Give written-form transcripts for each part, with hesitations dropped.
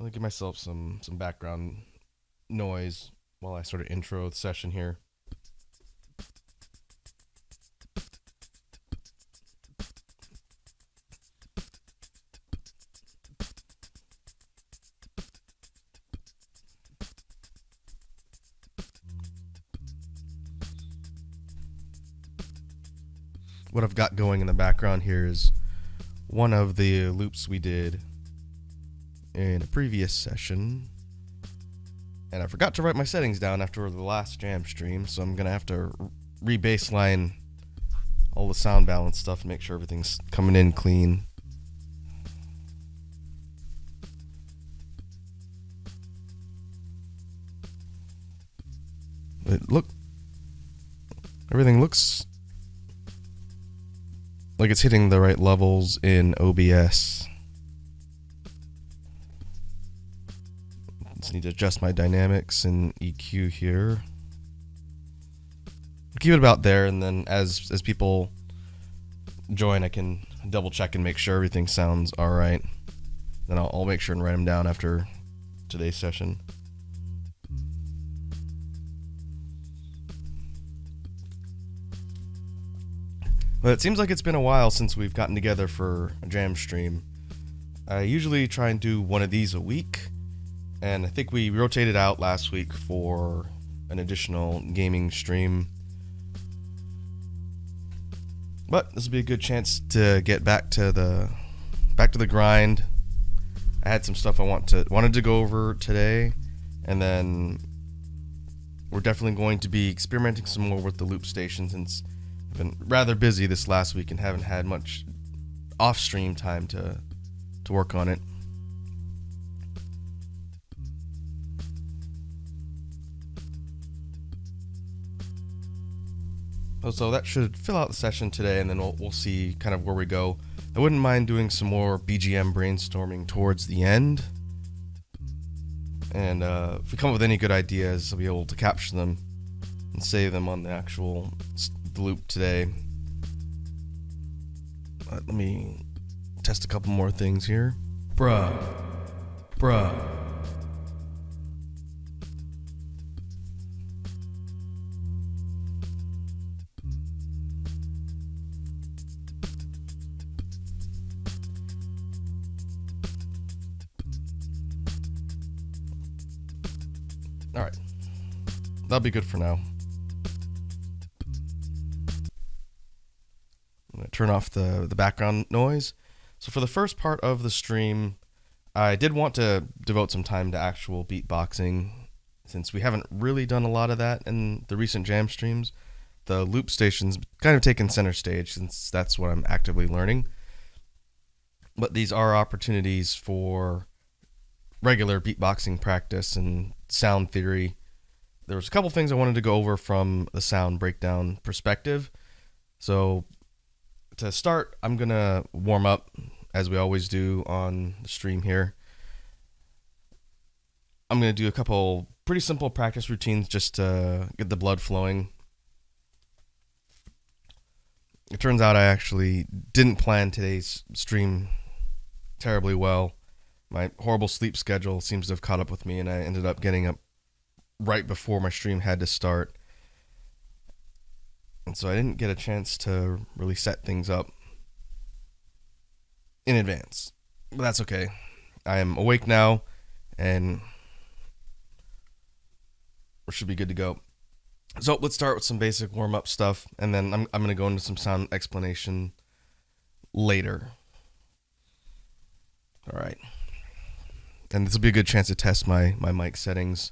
me give myself some background noise while I sort of intro the session here. What I've got going in the background here is one of the loops we did in a previous session, and I forgot to write my settings down after the last jam stream, so I'm gonna have to re-baseline all the sound balance stuff and make sure everything's coming in clean. Everything looks like it's hitting the right levels in OBS. Just need to adjust my dynamics and EQ here. Keep it about there, and then as people join, I can double check and make sure everything sounds alright. Then I'll make sure and write them down after today's session. But it seems like it's been a while since we've gotten together for a jam stream. I usually try and do one of these a week, and I think we rotated out last week for an additional gaming stream. But this will be a good chance to get back to the grind. I had some stuff I wanted to go over today, and then we're definitely going to be experimenting some more with the loop station since I've been rather busy this last week and haven't had much off-stream time to work on it. So that should fill out the session today, and then we'll see kind of where we go. I wouldn't mind doing some more BGM brainstorming towards the end. And if we come up with any good ideas, I'll be able to capture them and save them on the actual loop today. Let me test a couple more things here. Bruh. Alright. That'll be good for now. I'm going to turn off the background noise. So for the first part of the stream, I did want to devote some time to actual beatboxing, since we haven't really done a lot of that in the recent jam streams. The loop station's kind of taken center stage since that's what I'm actively learning. But these are opportunities for regular beatboxing practice and sound theory. There was a couple things I wanted to go over from the sound breakdown perspective. So to start, I'm going to warm up, as we always do on the stream here. I'm going to do a couple pretty simple practice routines just to get the blood flowing. It turns out I actually didn't plan today's stream terribly well. My horrible sleep schedule seems to have caught up with me, and I ended up getting up right before my stream had to start. And so I didn't get a chance to really set things up in advance. But that's okay. I am awake now, and we should be good to go. So let's start with some basic warm-up stuff, and then I'm going to go into some sound explanation later. All right. And this will be a good chance to test my mic settings.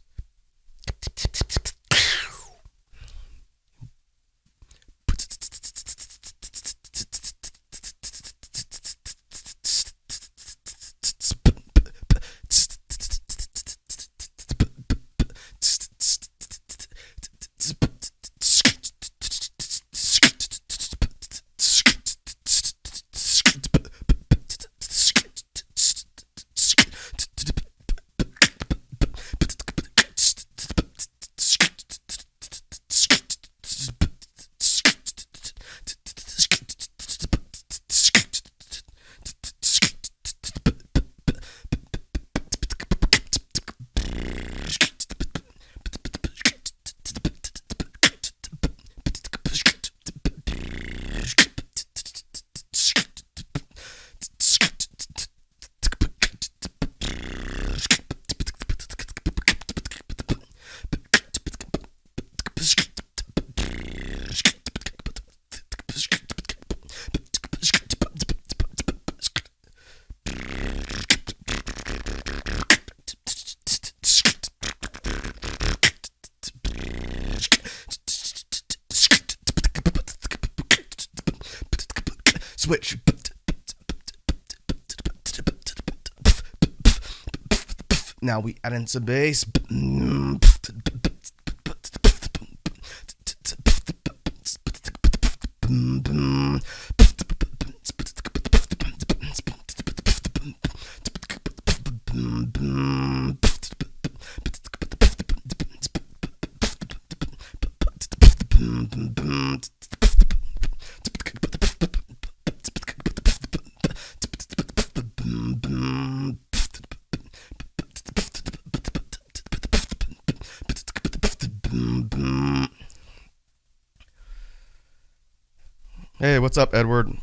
switch. Now we add in some bass. Hey, what's up, Edward?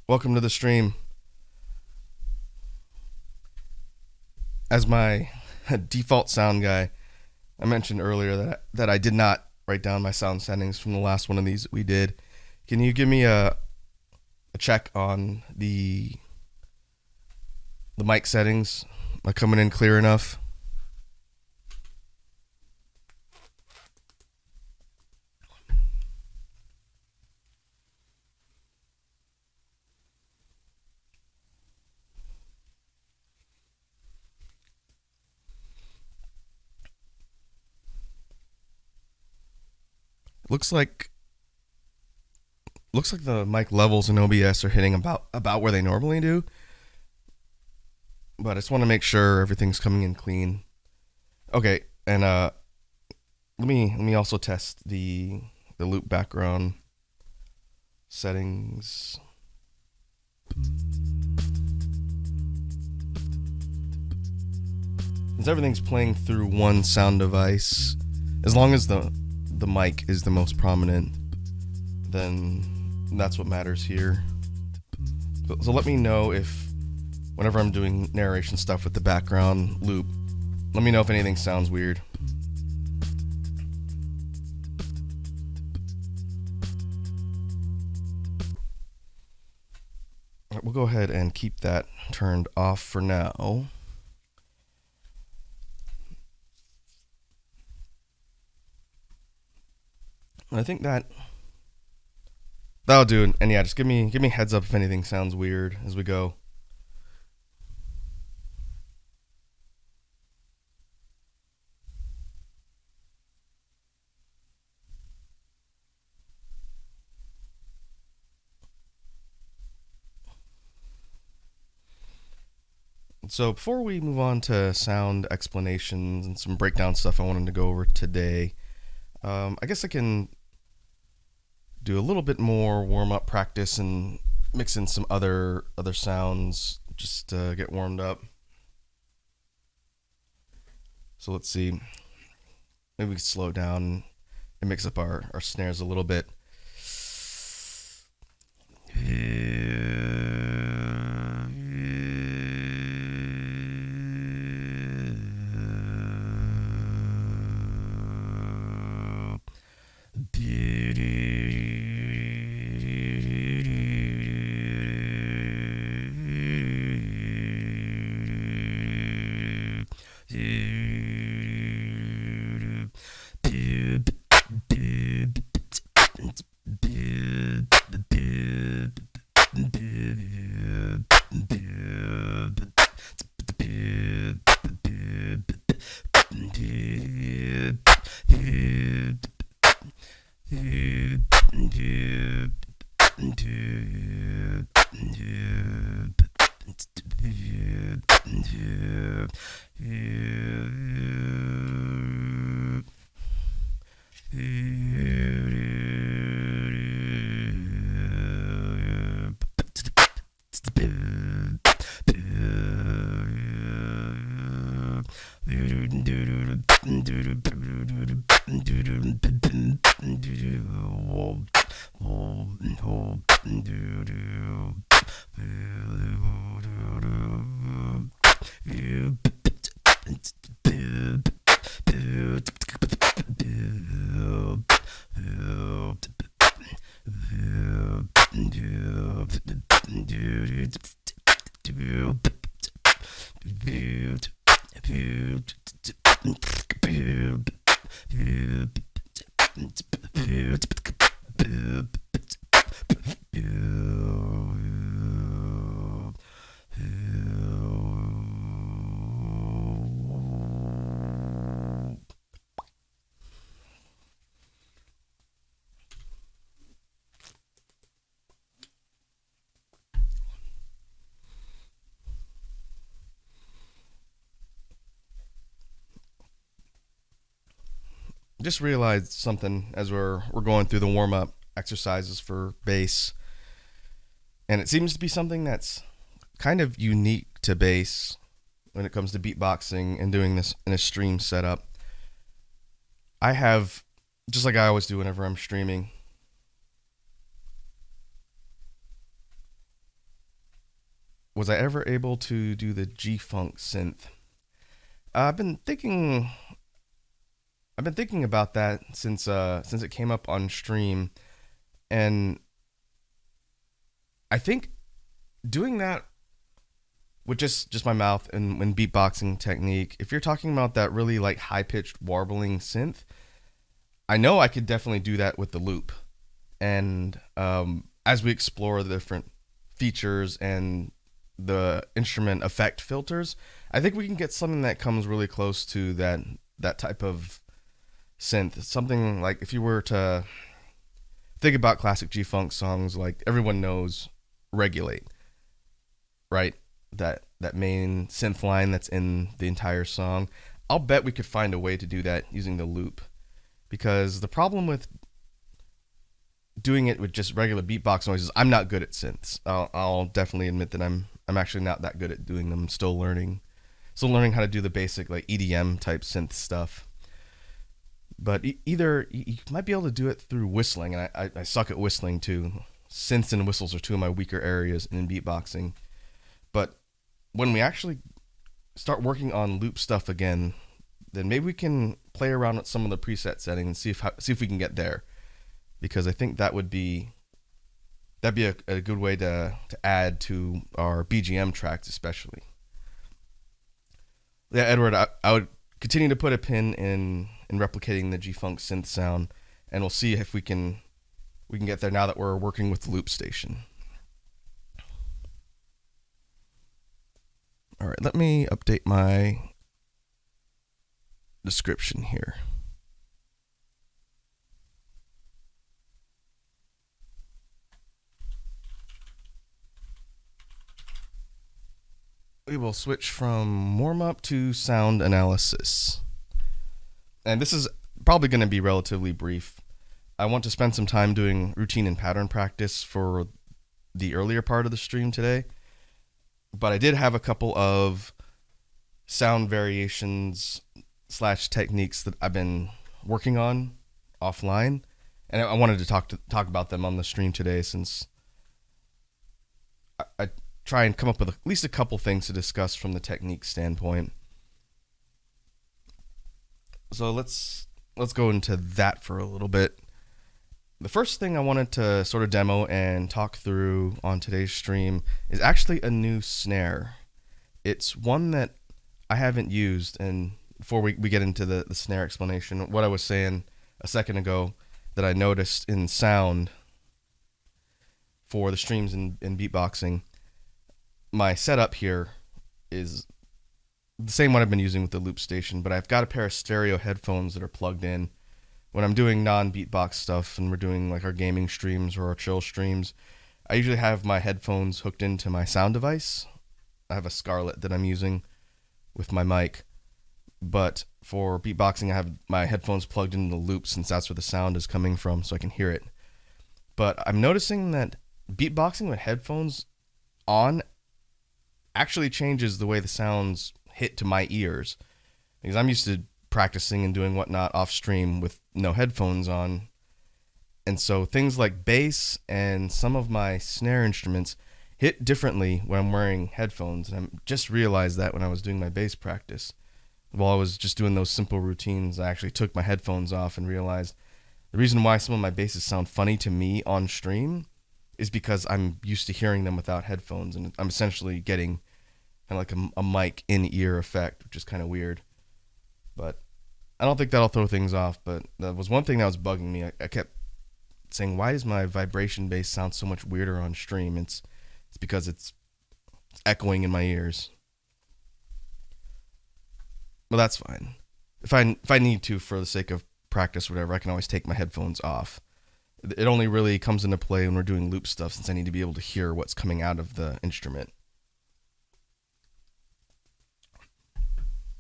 Welcome to the stream. As my default sound guy, I mentioned earlier that I did not write down my sound settings from the last one of these that we did. Can you give me a check on the mic settings? Am I coming in clear enough? Looks like the mic levels in OBS are hitting about where they normally do. But I just want to make sure everything's coming in clean. Okay, and let me also test the loop background settings. Since everything's playing through one sound device, as long as the mic is the most prominent, then that's what matters here. So let me know if, whenever I'm doing narration stuff with the background loop, let me know if anything sounds weird. All right, we'll go ahead and keep that turned off for now. I think that'll do. And yeah, just give me a heads up if anything sounds weird as we go. So before we move on to sound explanations and some breakdown stuff I wanted to go over today, I guess I can do a little bit more warm-up practice and mix in some other sounds just to get warmed up. So let's see. Maybe we can slow down and mix up our snares a little bit. just realized something as we're going through the warm up exercises for bass, and it seems to be something that's kind of unique to bass when it comes to beatboxing and doing this in a stream setup. I have, just like I always do whenever I'm streaming, was I ever able to do the G Funk synth? I've been thinking about that since it came up on stream, and I think doing that with just my mouth and when beatboxing technique, if you're talking about that really like high pitched warbling synth, I know I could definitely do that with the loop. And as we explore the different features and the instrument effect filters, I think we can get something that comes really close to that type of synth. Something like if you were to think about classic G Funk songs, like everyone knows Regulate, right? That main synth line that's in the entire song. I'll bet we could find a way to do that using the loop, because the problem with doing it with just regular beatbox noises, I'm not good at synths. I'll definitely admit that I'm actually not that good at doing them. Still learning how to do the basic like EDM type synth stuff. But either you might be able to do it through whistling, and I suck at whistling too. Synths and whistles are two of my weaker areas in beatboxing. But when we actually start working on loop stuff again, then maybe we can play around with some of the preset settings and see if we can get there, because I think that'd be a good way to add to our BGM tracks, especially. Yeah, Edward, I would continue to put a pin in replicating the G Funk synth sound, and we'll see if we can get there now that we're working with the loopstation. All right, let me update my description here. We will switch from warm up to sound analysis. And this is probably going to be relatively brief. I want to spend some time doing routine and pattern practice for the earlier part of the stream today. But I did have a couple of sound variations / techniques that I've been working on offline, and I wanted to talk about them on the stream today, since I try and come up with at least a couple things to discuss from the technique standpoint. So let's go into that for a little bit. The first thing I wanted to sort of demo and talk through on today's stream is actually a new snare. It's one that I haven't used, and before we get into the snare explanation, what I was saying a second ago that I noticed in sound for the streams in beatboxing, my setup here is the same one I've been using with the loopstation, but I've got a pair of stereo headphones that are plugged in. When I'm doing non-beatbox stuff and we're doing like our gaming streams or our chill streams, I usually have my headphones hooked into my sound device. I have a Scarlett that I'm using with my mic. But for beatboxing, I have my headphones plugged into the loop, since that's where the sound is coming from, so I can hear it. But I'm noticing that beatboxing with headphones on actually changes the way the sounds hit to my ears, because I'm used to practicing and doing whatnot off stream with no headphones on. And so things like bass and some of my snare instruments hit differently when I'm wearing headphones. And I just realized that when I was doing my bass practice. While I was just doing those simple routines, I actually took my headphones off and realized the reason why some of my basses sound funny to me on stream is because I'm used to hearing them without headphones, and I'm essentially getting kind of like a mic in-ear effect, which is kind of weird. But I don't think that'll throw things off, but that was one thing that was bugging me. I kept saying, why does my vibration bass sound so much weirder on stream? It's because it's echoing in my ears. Well, that's fine. If I need to, for the sake of practice or whatever, I can always take my headphones off. It only really comes into play when we're doing loop stuff, since I need to be able to hear what's coming out of the instrument.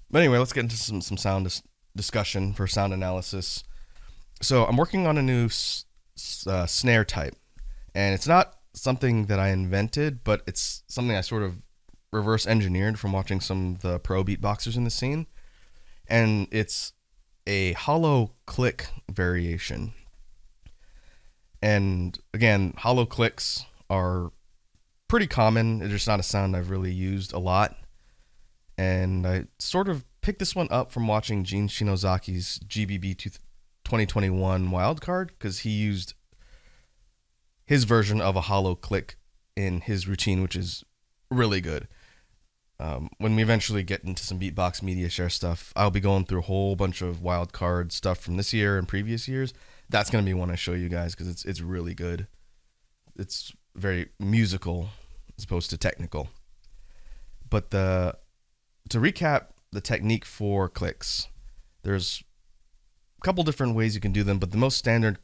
But anyway, let's get into some sound discussion for sound analysis. So I'm working on a new snare type, and it's not something that I invented, but it's something I sort of reverse engineered from watching some of the pro beatboxers in the scene, and it's a hollow click variation. And again, hollow clicks are pretty common. It's just not a sound I've really used a lot. And I sort of picked this one up from watching Gene Shinozaki's GBB 2021 wildcard because he used his version of a hollow click in his routine, which is really good. When we eventually get into some beatbox media share stuff, I'll be going through a whole bunch of wildcard stuff from this year and previous years. That's going to be one I show you guys because it's really good. It's very musical as opposed to technical. But to recap the technique for clicks, there's a couple different ways you can do them, but the most standard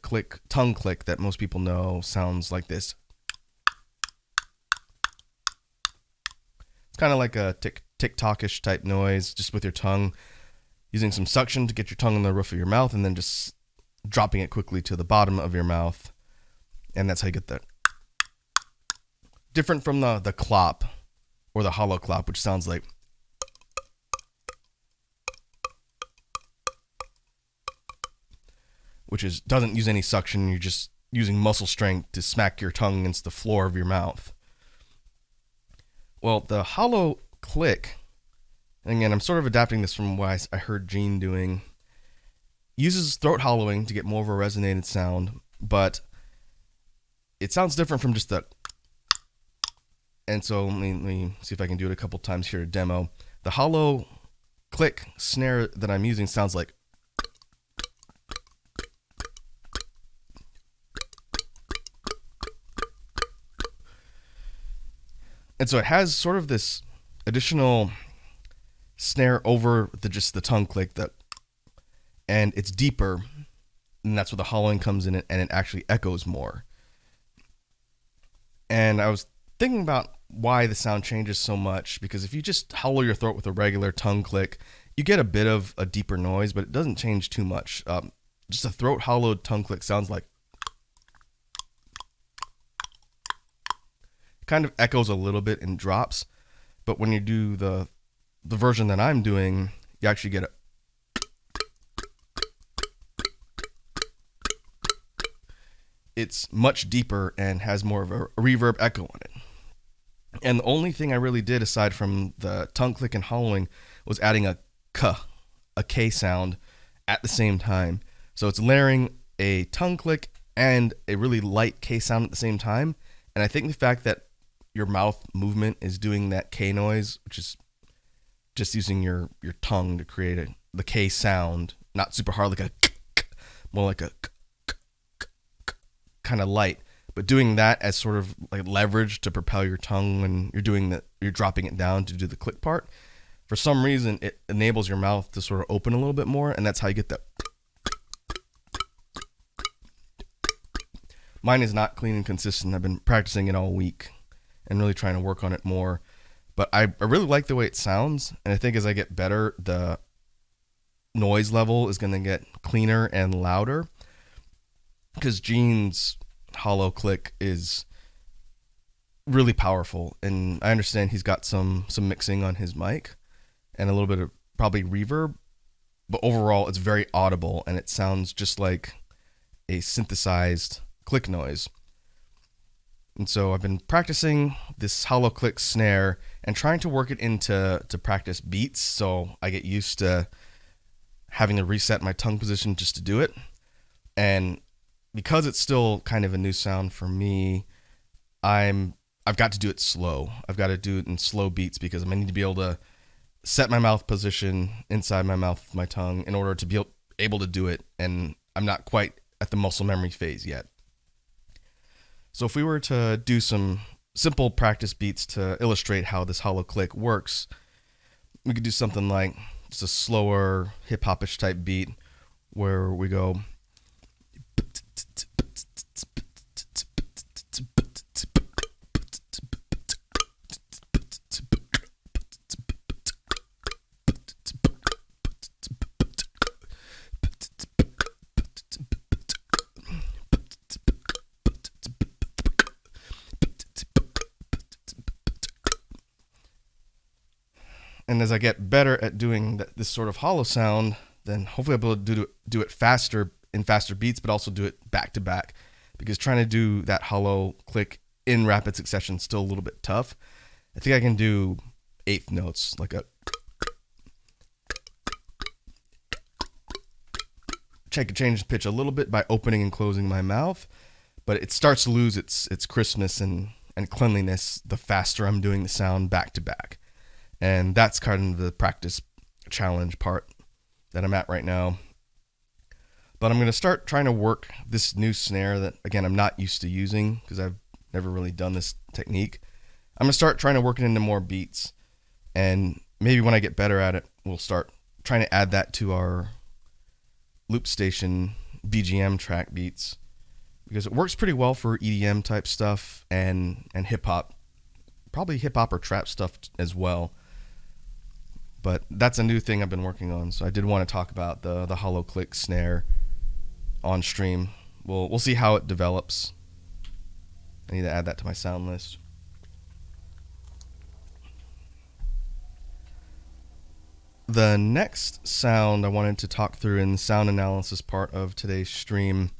tongue click that most people know sounds like this. It's kind of like a tick-tockish type noise, just with your tongue, using some suction to get your tongue in the roof of your mouth, and then just dropping it quickly to the bottom of your mouth, and that's how you get that. Different from the clop or the hollow clop, which sounds like. Which doesn't use any suction. You're just using muscle strength to smack your tongue against the floor of your mouth. Well, the hollow click, and again, I'm sort of adapting this from what I heard Gene doing, uses throat hollowing to get more of a resonated sound, but it sounds different from just the. And so let me see if I can do it a couple times here to demo. The hollow click snare that I'm using sounds like. And so it has sort of this additional snare over just the tongue click and it's deeper, and that's where the hollowing comes in, and it actually echoes more. And I was thinking about why the sound changes so much, because if you just hollow your throat with a regular tongue click, you get a bit of a deeper noise, but it doesn't change too much. Just a throat hollowed tongue click sounds like. Kind of echoes a little bit and drops, but when you do the version that I'm doing, you actually get a. It's much deeper and has more of a reverb echo on it. And the only thing I really did aside from the tongue click and hollowing was adding a K sound at the same time. So it's layering a tongue click and a really light K sound at the same time. And I think the fact that your mouth movement is doing that K noise, which is just using your tongue to create the K sound, not super hard like a, more like a kind of light, but doing that as sort of like leverage to propel your tongue when you're dropping it down to do the click part. For some reason, it enables your mouth to sort of open a little bit more, and that's how you get that. Mine is not clean and consistent. I've been practicing it all week and really trying to work on it more. But I really like the way it sounds, and I think as I get better, the noise level is going to get cleaner and louder, because Gene's hollow click is really powerful, and I understand he's got some mixing on his mic and a little bit of probably reverb, but overall it's very audible, and it sounds just like a synthesized click noise. And so I've been practicing this hollow click snare and trying to work it into practice beats, so I get used to having to reset my tongue position just to do it. And because it's still kind of a new sound for me, I've got to do it slow. I've got to do it in slow beats because I need to be able to set my mouth position inside my mouth with my tongue in order to be able to do it, and I'm not quite at the muscle memory phase yet. So if we were to do some simple practice beats to illustrate how this hollow click works, we could do something like just a slower hip-hop-ish type beat where we go. And as I get better at doing this sort of hollow sound, then hopefully I'll be able to do it faster in faster beats, but also do it back to back. Because trying to do that hollow click in rapid succession is still a little bit tough. I think I can do eighth notes, like a change the pitch a little bit by opening and closing my mouth, but it starts to lose its crispness and cleanliness the faster I'm doing the sound back to back. And that's kind of the practice challenge part that I'm at right now. But I'm going to start trying to work this new snare that, again, I'm not used to using because I've never really done this technique. I'm going to start trying to work it into more beats. And maybe when I get better at it, we'll start trying to add that to our loopstation BGM track beats, because it works pretty well for EDM type stuff and hip hop, probably hip hop or trap stuff as well. But that's a new thing I've been working on, so I did want to talk about the hollow click snare on stream. We'll see how it develops. I need to add that to my sound list. The next sound I wanted to talk through in the sound analysis part of today's stream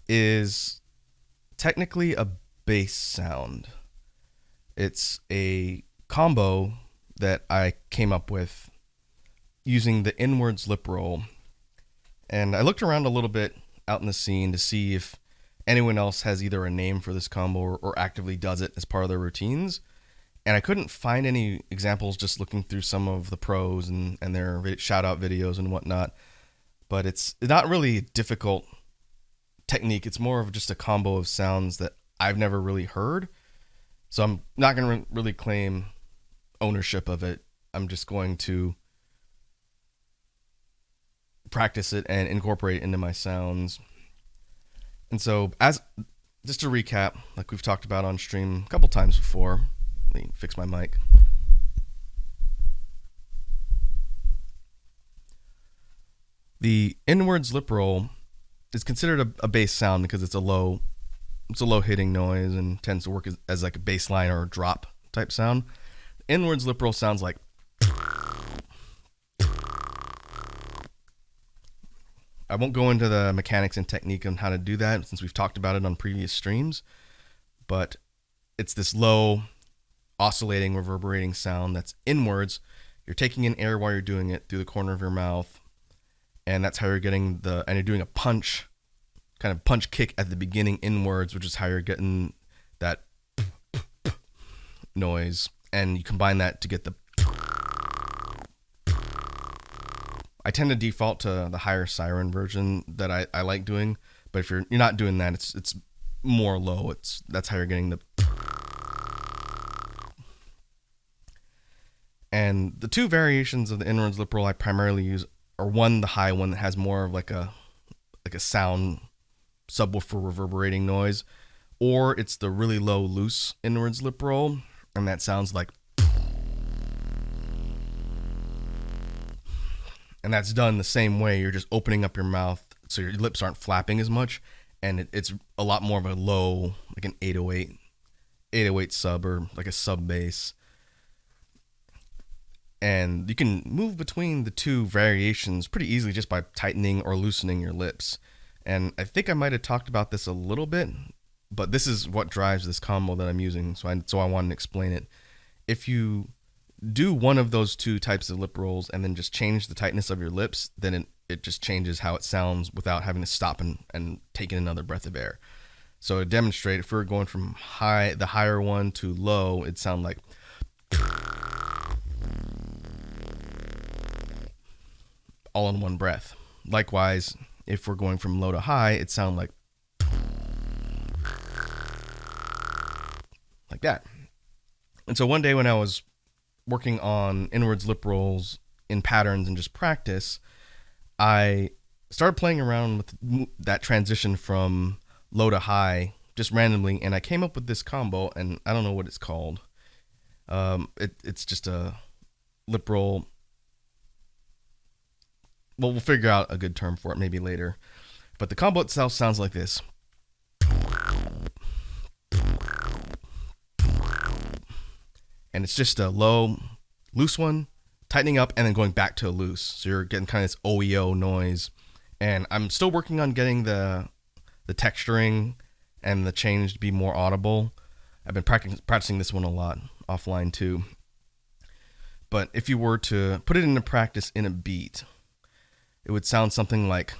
is technically a bass sound. It's a combo that I came up with using the inwards lip roll. And I looked around a little bit out in the scene to see if anyone else has either a name for this combo or actively does it as part of their routines. And I couldn't find any examples just looking through some of the pros and their shout out videos and whatnot. But it's not really a difficult technique. It's more of just a combo of sounds that I've never really heard. So I'm not going to really claim ownership of it. I'm just going to practice it and incorporate it into my sounds. And so, as just to recap, like we've talked about on stream a couple times before, let me fix my mic. The inwards lip roll is considered a bass sound because it's a low hitting noise and tends to work as like a bass line or a drop type sound. Inwards lip roll sounds like I won't go into the mechanics and technique on how to do that since we've talked about it on previous streams, but it's this low oscillating reverberating sound that's inwards. You're taking in air while you're doing it through the corner of your mouth, and that's how you're getting and you're doing a punch kick at the beginning inwards, which is how you're getting that noise, and you combine that to get the I tend to default to the higher siren version that I like doing, but if you're not doing that, it's more low. That's how you're getting the. And the two variations of the inwards lip roll I primarily use are one, the high one that has more of like a sound subwoofer reverberating noise, or it's the really low loose inwards lip roll, and that sounds like. And that's done the same way. You're just opening up your mouth so your lips aren't flapping as much, and it's a lot more of a low, like an 808 sub or like a sub bass. And you can move between the two variations pretty easily just by tightening or loosening your lips. And I think I might have talked about this a little bit, but this is what drives this combo that I'm using, so I wanted to explain it. If you do one of those two types of lip rolls and then just change the tightness of your lips, then it just changes how it sounds without having to stop and take in another breath of air. So to demonstrate, if we're going from the higher one to low, it'd sound like all in one breath. Likewise, if we're going from low to high, it sounds like that. And so one day when I was working on inwards lip rolls in patterns and just practice, I started playing around with that transition from low to high just randomly, and I came up with this combo, and I don't know what it's called. It's just a lip roll. Well, we'll figure out a good term for it maybe later. But the combo itself sounds like this. And it's just a low, loose one, tightening up and then going back to loose. So you're getting kind of this OEO noise. And I'm still working on getting the texturing and the change to be more audible. I've been practicing this one a lot offline too. But if you were to put it into practice in a beat, it would sound something like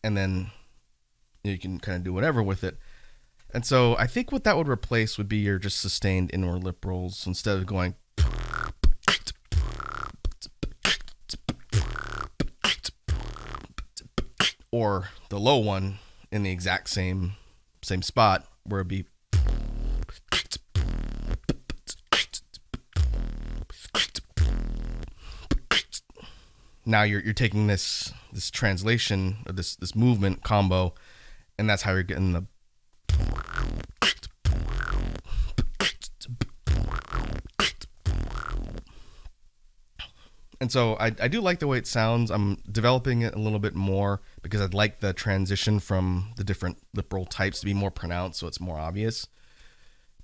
and then you can kind of do whatever with it. And so I think what that would replace would be your just sustained inward lip rolls instead of going or the low one in the exact same spot where it'd be now you're taking this translation or this movement combo, and that's how you're getting the and so I do like the way it sounds. I'm developing it a little bit more because I'd like the transition from the different lip roll types to be more pronounced so it's more obvious.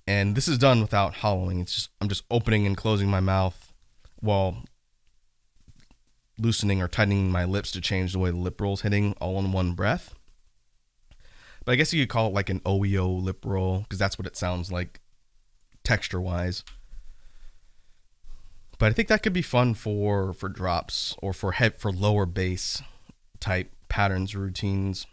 And this is done without hollowing. I'm just opening and closing my mouth while loosening or tightening my lips to change the way the lip roll's hitting all in one breath. But I guess you could call it like an OEO lip roll because that's what it sounds like texture-wise. But I think that could be fun for drops or for lower bass type patterns or routines,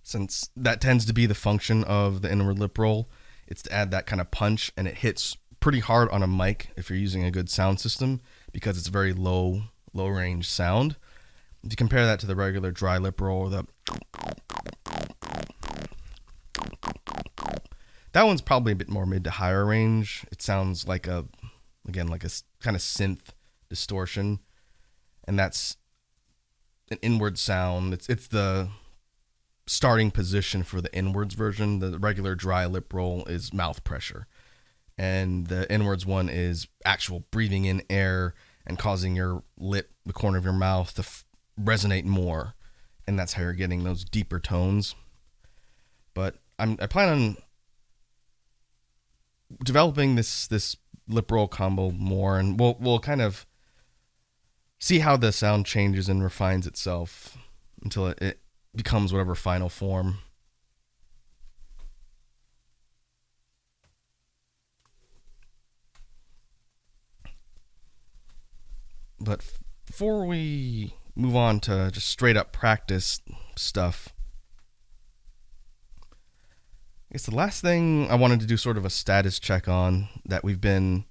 since that tends to be the function of the inward lip roll. It's to add that kind of punch, and it hits pretty hard on a mic if you're using a good sound system because it's very low range sound. If you compare that to the regular dry lip roll, or that one's probably a bit more mid to higher range. It sounds like a kind of synth distortion, and that's an inward sound. It's the starting position for the inwards version. The regular dry lip roll is mouth pressure, and the inwards one is actual breathing in air and causing your lip, the corner of your mouth, to resonate more, and that's how you're getting those deeper tones. But I plan on developing this lip roll combo more, and we'll kind of see how the sound changes and refines itself until it becomes whatever final form. But before we move on to just straight up practice stuff, I guess the last thing I wanted to do sort of a status check on that we've been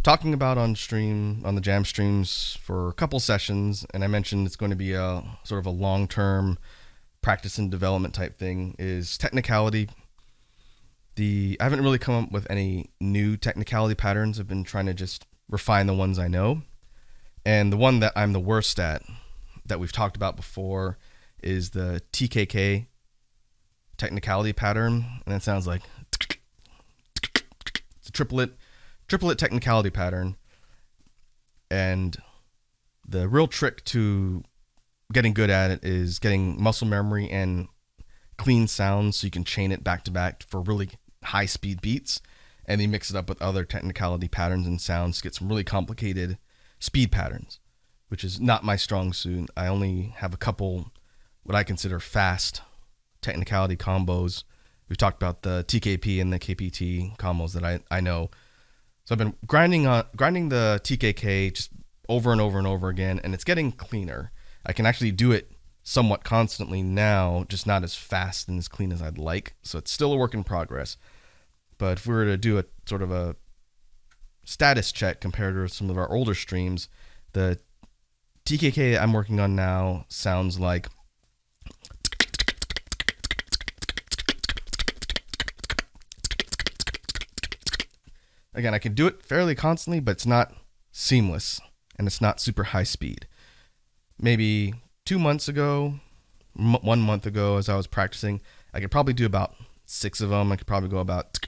talking about on the jam streams for a couple sessions, and I mentioned it's going to be a sort of a long-term practice and development type thing, is technicality. I haven't really come up with any new technicality patterns. I've been trying to just refine the ones I know. And the one that I'm the worst at, that we've talked about before, is the TKK technicality pattern, and it sounds like it's a triplet technicality pattern. And the real trick to getting good at it is getting muscle memory and clean sounds so you can chain it back to back for really high speed beats, and then mix it up with other technicality patterns and sounds to get some really complicated speed patterns, which is not my strong suit. I only have a couple what I consider fast technicality combos. We've talked about the TKP and the KPT combos that I know. So I've been grinding the TKK just over and over and over again, and it's getting cleaner. I can actually do it somewhat constantly now, just not as fast and as clean as I'd like. So it's still a work in progress. But if we were to do a sort of a status check compared to some of our older streams, the TKK I'm working on now sounds like Again, I can do it fairly constantly, but it's not seamless and it's not super high speed. Maybe 2 months ago, 1 month ago, as I was practicing, I could probably do about 6 of them. I could probably go about,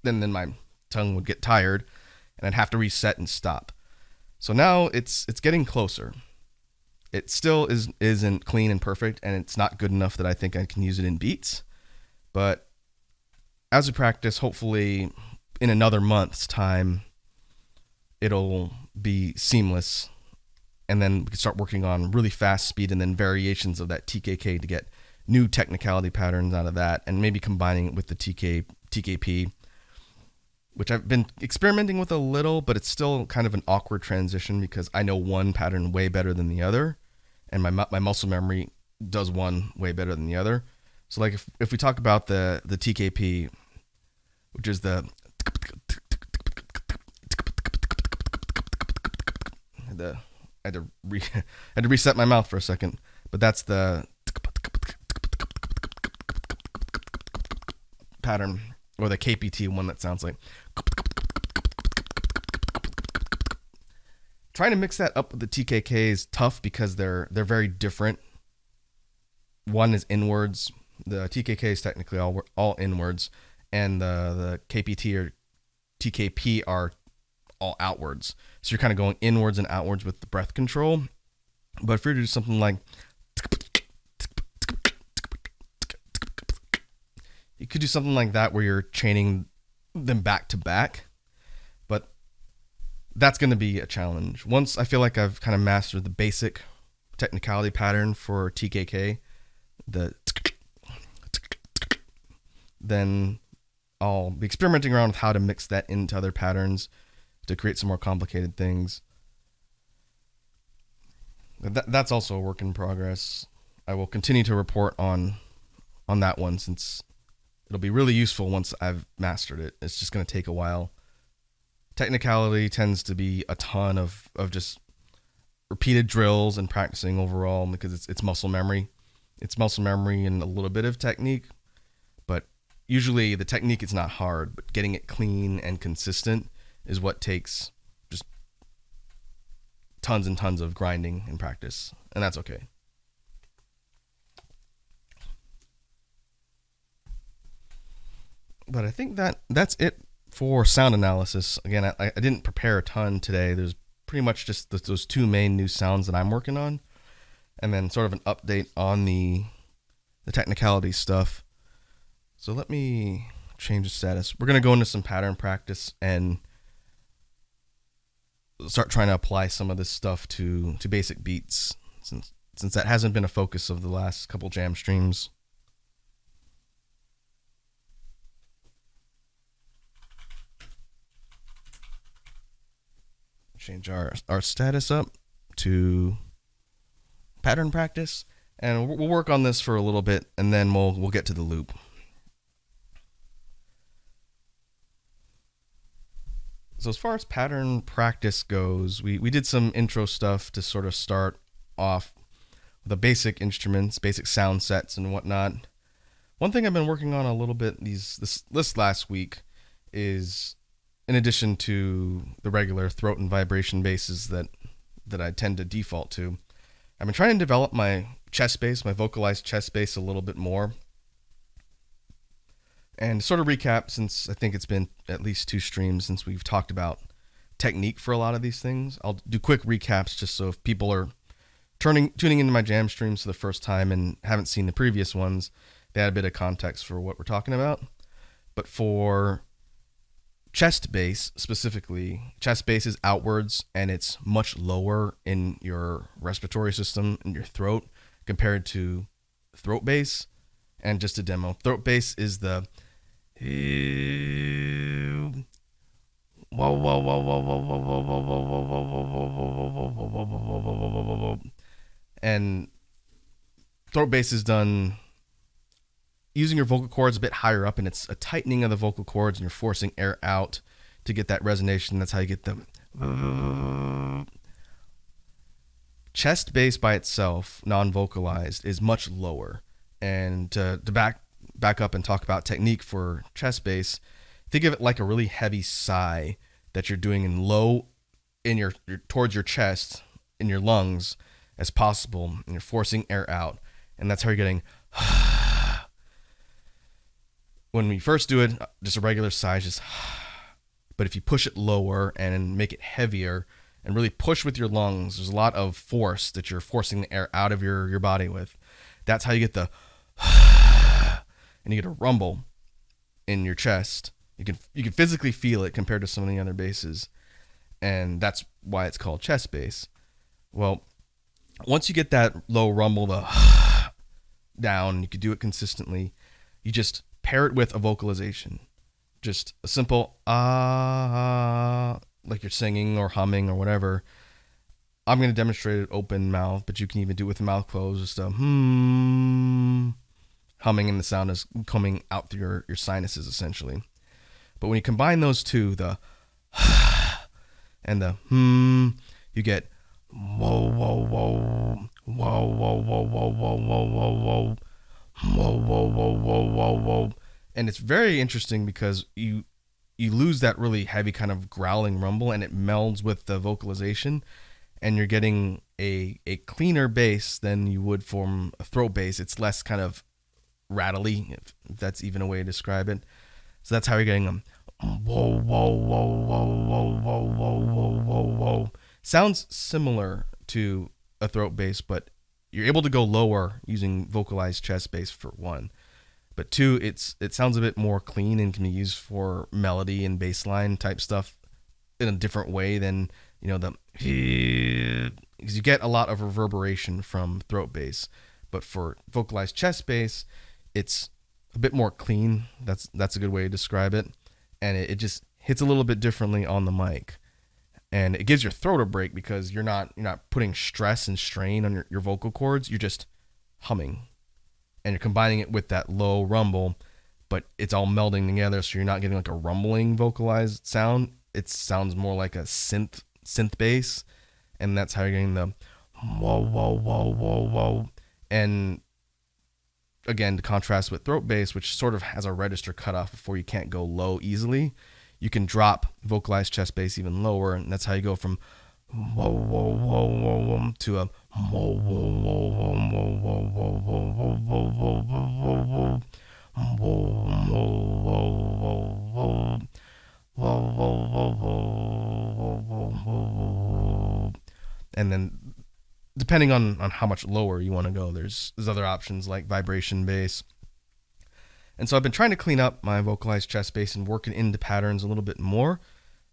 then my tongue would get tired and I'd have to reset and stop. So now it's getting closer. It still isn't clean and perfect, and it's not good enough that I think I can use it in beats. But as we practice, hopefully in another month's time, it'll be seamless, and then we can start working on really fast speed and then variations of that TKK to get new technicality patterns out of that, and maybe combining it with the TKP, which I've been experimenting with a little, but it's still kind of an awkward transition because I know one pattern way better than the other, and my muscle memory does one way better than the other. So like if we talk about the TKP, which is I had to reset my mouth for a second, but that's the pattern, or the KPT one that sounds like. Trying to mix that up with the TKK is tough because they're very different. One is inwards. The TKK is technically all inwards, and the KPT or TKP are all outwards. So you're kind of going inwards and outwards with the breath control. But if you're to do something like, you could do something like that where you're chaining them back to back. But that's going to be a challenge. Once I feel like I've kind of mastered the basic technicality pattern for TKK, then I'll be experimenting around with how to mix that into other patterns to create some more complicated things. That's also a work in progress. I will continue to report on that one, since it'll be really useful once I've mastered it. It's just going to take a while. Technicality tends to be a ton of just repeated drills and practicing overall, because it's muscle memory. It's muscle memory and a little bit of technique, but usually the technique is not hard, but getting it clean and consistent is what takes just tons and tons of grinding and practice, and that's okay. But I think that's it for sound analysis. Again, I didn't prepare a ton today. There's pretty much just those two main new sounds that I'm working on, and then sort of an update on the technicality stuff. So let me change the status. We're going to go into some pattern practice and start trying to apply some of this stuff to basic beats, since that hasn't been a focus of the last couple jam streams. Change our status up to pattern practice, and we'll work on this for a little bit, and then we'll get to the loop. So as far as pattern practice goes, we did some intro stuff to sort of start off with the basic instruments, basic sound sets and whatnot. One thing I've been working on a little bit this last week is, in addition to the regular throat and vibration basses that I tend to default to, I've been trying to develop my chest bass, my vocalized chest bass, a little bit more. And sort of recap, since I think it's been at least 2 streams since we've talked about technique for a lot of these things, I'll do quick recaps just so if people are tuning into my jam streams for the first time and haven't seen the previous ones, they had a bit of context for what we're talking about. But for chest bass specifically, chest bass is outwards and it's much lower in your respiratory system, in your throat, compared to throat bass. And just a demo, throat bass is the and throat bass is done using your vocal cords a bit higher up, and it's a tightening of the vocal cords, and you're forcing air out to get that resonation. That's how you get the chest bass by itself, non-vocalized, is much lower. And to back up and talk about technique for chest bass, think of it like a really heavy sigh that you're doing in low in your towards your chest in your lungs as possible, and you're forcing air out, and that's how you're getting. When we first do it, just a regular sigh, just. But if you push it lower and make it heavier and really push with your lungs, there's a lot of force that you're forcing the air out of your body with. That's how you get the and you get a rumble in your chest. You can physically feel it compared to some of the other basses, and that's why it's called chest bass. Well, once you get that low rumble, the down, you can do it consistently. You just pair it with a vocalization. Just a simple like you're singing or humming or whatever. I'm going to demonstrate it open mouth, but you can even do it with the mouth closed. Just a humming, and the sound is coming out through your sinuses essentially. But when you combine those two, the and the you get whoa whoa whoa whoa whoa whoa whoa whoa whoa whoa whoa whoa whoa whoa whoa. And it's very interesting because you lose that really heavy kind of growling rumble, and it melds with the vocalization, and you're getting a cleaner bass than you would from a throat bass. It's less kind of rattly, if that's even a way to describe it. So that's how you're getting them. Whoa, whoa, whoa, whoa, whoa, whoa, whoa, whoa, whoa, whoa. Sounds similar to a throat bass, but you're able to go lower using vocalized chest bass for one. But two, it sounds a bit more clean and can be used for melody and bass line type stuff in a different way than, because you get a lot of reverberation from throat bass. But for vocalized chest bass, it's a bit more clean. That's a good way to describe it. And it just hits a little bit differently on the mic. And it gives your throat a break because you're not putting stress and strain on your vocal cords. You're just humming. And you're combining it with that low rumble, but it's all melding together, so you're not getting like a rumbling vocalized sound. It sounds more like a synth bass, and that's how you're getting the whoa, whoa, whoa, whoa, whoa. And again, to contrast with throat bass, which sort of has a register cutoff before you can't go low easily, you can drop vocalized chest bass even lower, and that's how you go from whoa, whoa, whoa, whoa, whoa to a whoa, whoa, whoa, whoa, whoa, whoa, whoa, whoa, whoa, whoa, whoa. And then depending on how much lower you want to go, there's other options like vibration bass. And so I've been trying to clean up my vocalized chest bass and working into patterns a little bit more.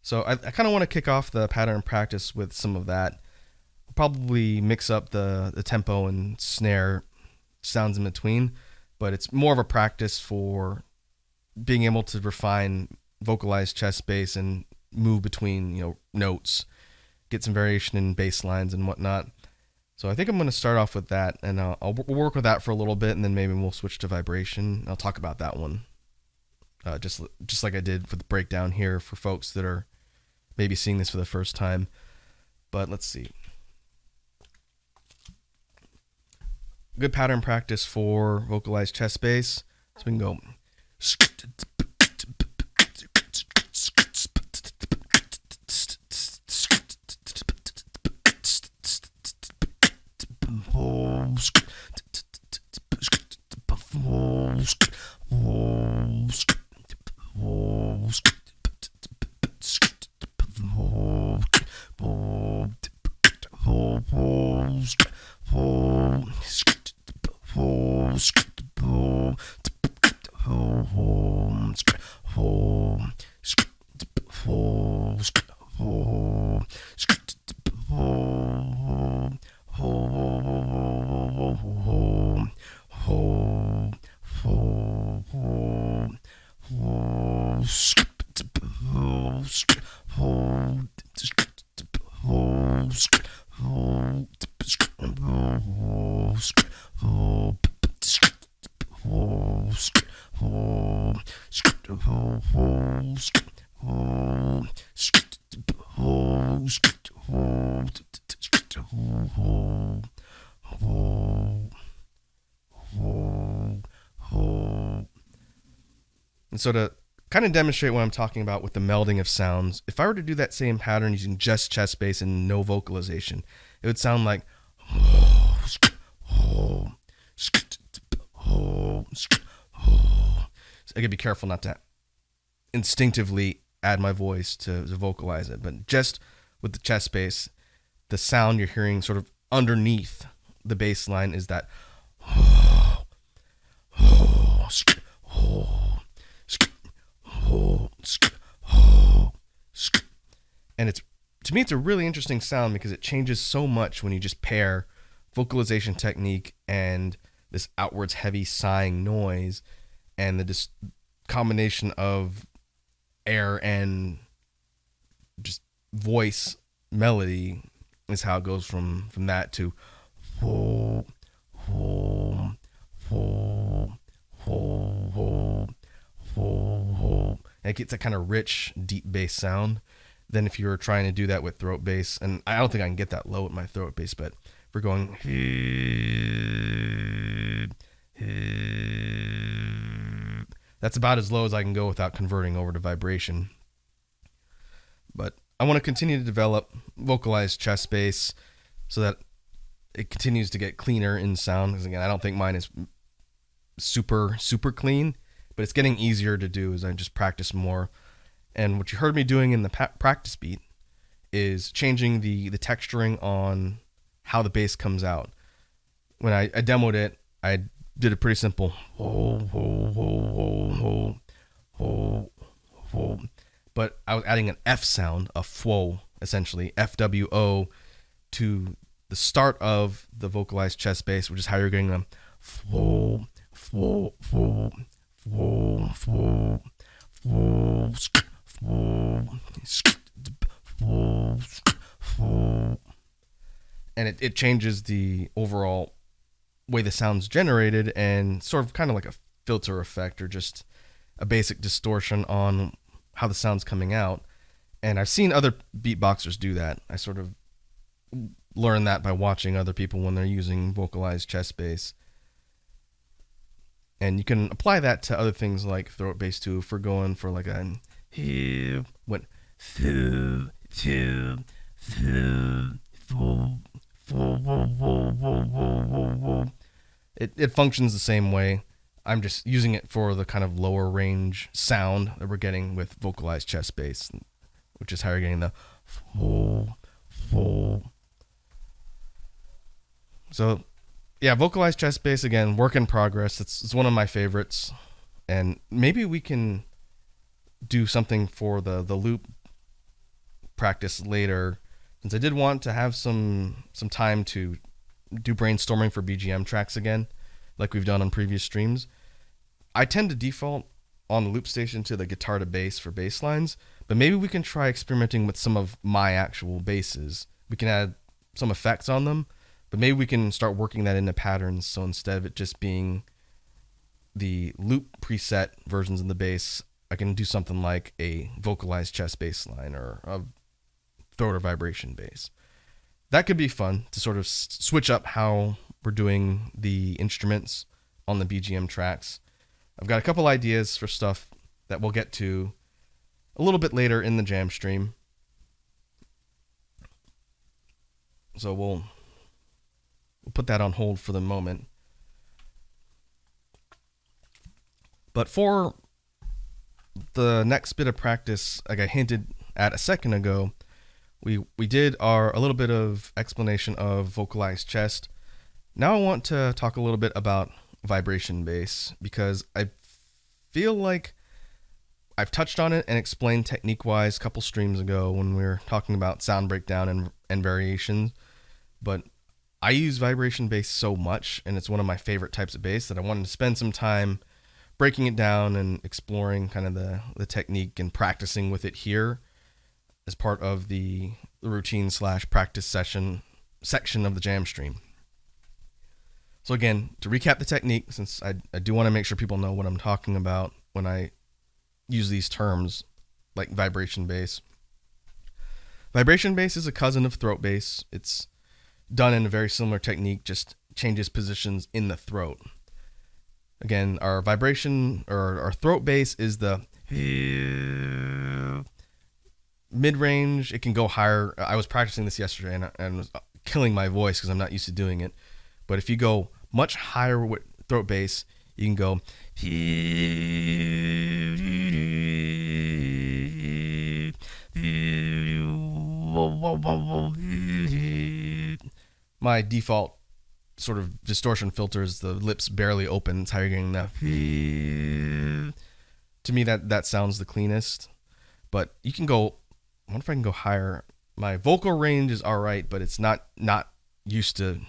So I kind of want to kick off the pattern practice with some of that. Probably mix up the tempo and snare sounds in between, but it's more of a practice for being able to refine vocalized chest bass and move between notes, get some variation in bass lines and whatnot. So I think I'm going to start off with that, and we'll work with that for a little bit, and then maybe we'll switch to vibration. I'll talk about that one, just like I did for the breakdown here for folks that are maybe seeing this for the first time. But let's see. Good pattern practice for vocalized chest bass. So we can go. And so to kind of demonstrate what I'm talking about with the melding of sounds, if I were to do that same pattern using just chest bass and no vocalization, it would sound like I gotta be careful not to instinctively add my voice to vocalize it, but just with the chest bass, the sound you're hearing sort of underneath the bass line is that and it's, to me, it's a really interesting sound because it changes so much when you just pair vocalization technique and this outwards heavy sighing noise, and the combination of air and just voice melody is how it goes from that to and it gets that kind of rich, deep bass sound. Then if you were trying to do that with throat bass, and I don't think I can get that low with my throat bass, but if we're going, that's about as low as I can go without converting over to vibration. But I want to continue to develop vocalized chest bass so that it continues to get cleaner in sound. Because again, I don't think mine is super clean, but it's getting easier to do as I just practice more. And what you heard me doing in the practice beat is changing the texturing on how the bass comes out. When I demoed it, I did a pretty simple but I was adding an F sound, a fwo, essentially, FWO, to the start of the vocalized chest bass, which is how you're getting them fwo, fwo, fwo, fwo, fwo, fwo, and it changes the overall way the sound's generated, and sort of kind of like a filter effect or just a basic distortion on how the sound's coming out. And I've seen other beatboxers do that. I sort of learned that by watching other people when they're using vocalized chest bass. And you can apply that to other things like throat bass too. If we're going for like a what it functions the same way. I'm just using it for the kind of lower range sound that we're getting with vocalized chest bass, which is how you're getting the so yeah, vocalized chest bass, again, work in progress. It's one of my favorites, and maybe we can do something for the loop practice later, since I did want to have some time to do brainstorming for BGM tracks again, like we've done on previous streams. I tend to default on the loop station to the guitar to bass for bass lines, but maybe we can try experimenting with some of my actual basses. We can add some effects on them, but maybe we can start working that into patterns, so instead of it just being the loop preset versions of the bass, I can do something like a vocalized chest bass line or a throat or vibration bass. That could be fun to sort of switch up how we're doing the instruments on the BGM tracks. I've got a couple ideas for stuff that we'll get to a little bit later in the jam stream. So we'll put that on hold for the moment. But for the next bit of practice, like I hinted at a second ago, we did a little bit of explanation of vocalized chest. Now I want to talk a little bit about vibration bass, because I feel like I've touched on it and explained technique-wise a couple streams ago when we were talking about sound breakdown and variations, but I use vibration bass so much, and it's one of my favorite types of bass, that I wanted to spend some time breaking it down and exploring kind of the technique and practicing with it here as part of the routine / practice section of the jam stream. So again, to recap the technique, since I do want to make sure people know what I'm talking about when I use these terms like vibration bass. Vibration bass is a cousin of throat bass. It's done in a very similar technique, just changes positions in the throat. Again, our vibration or our throat bass is the Mid-range, it can go higher. I was practicing this yesterday and was killing my voice because I'm not used to doing it. But if you go much higher with throat bass, you can go. My default sort of distortion filter is the lips barely open. It's how you're getting that. To me, that sounds the cleanest. But you can go. I wonder if I can go higher. My vocal range is all right, but it's not used to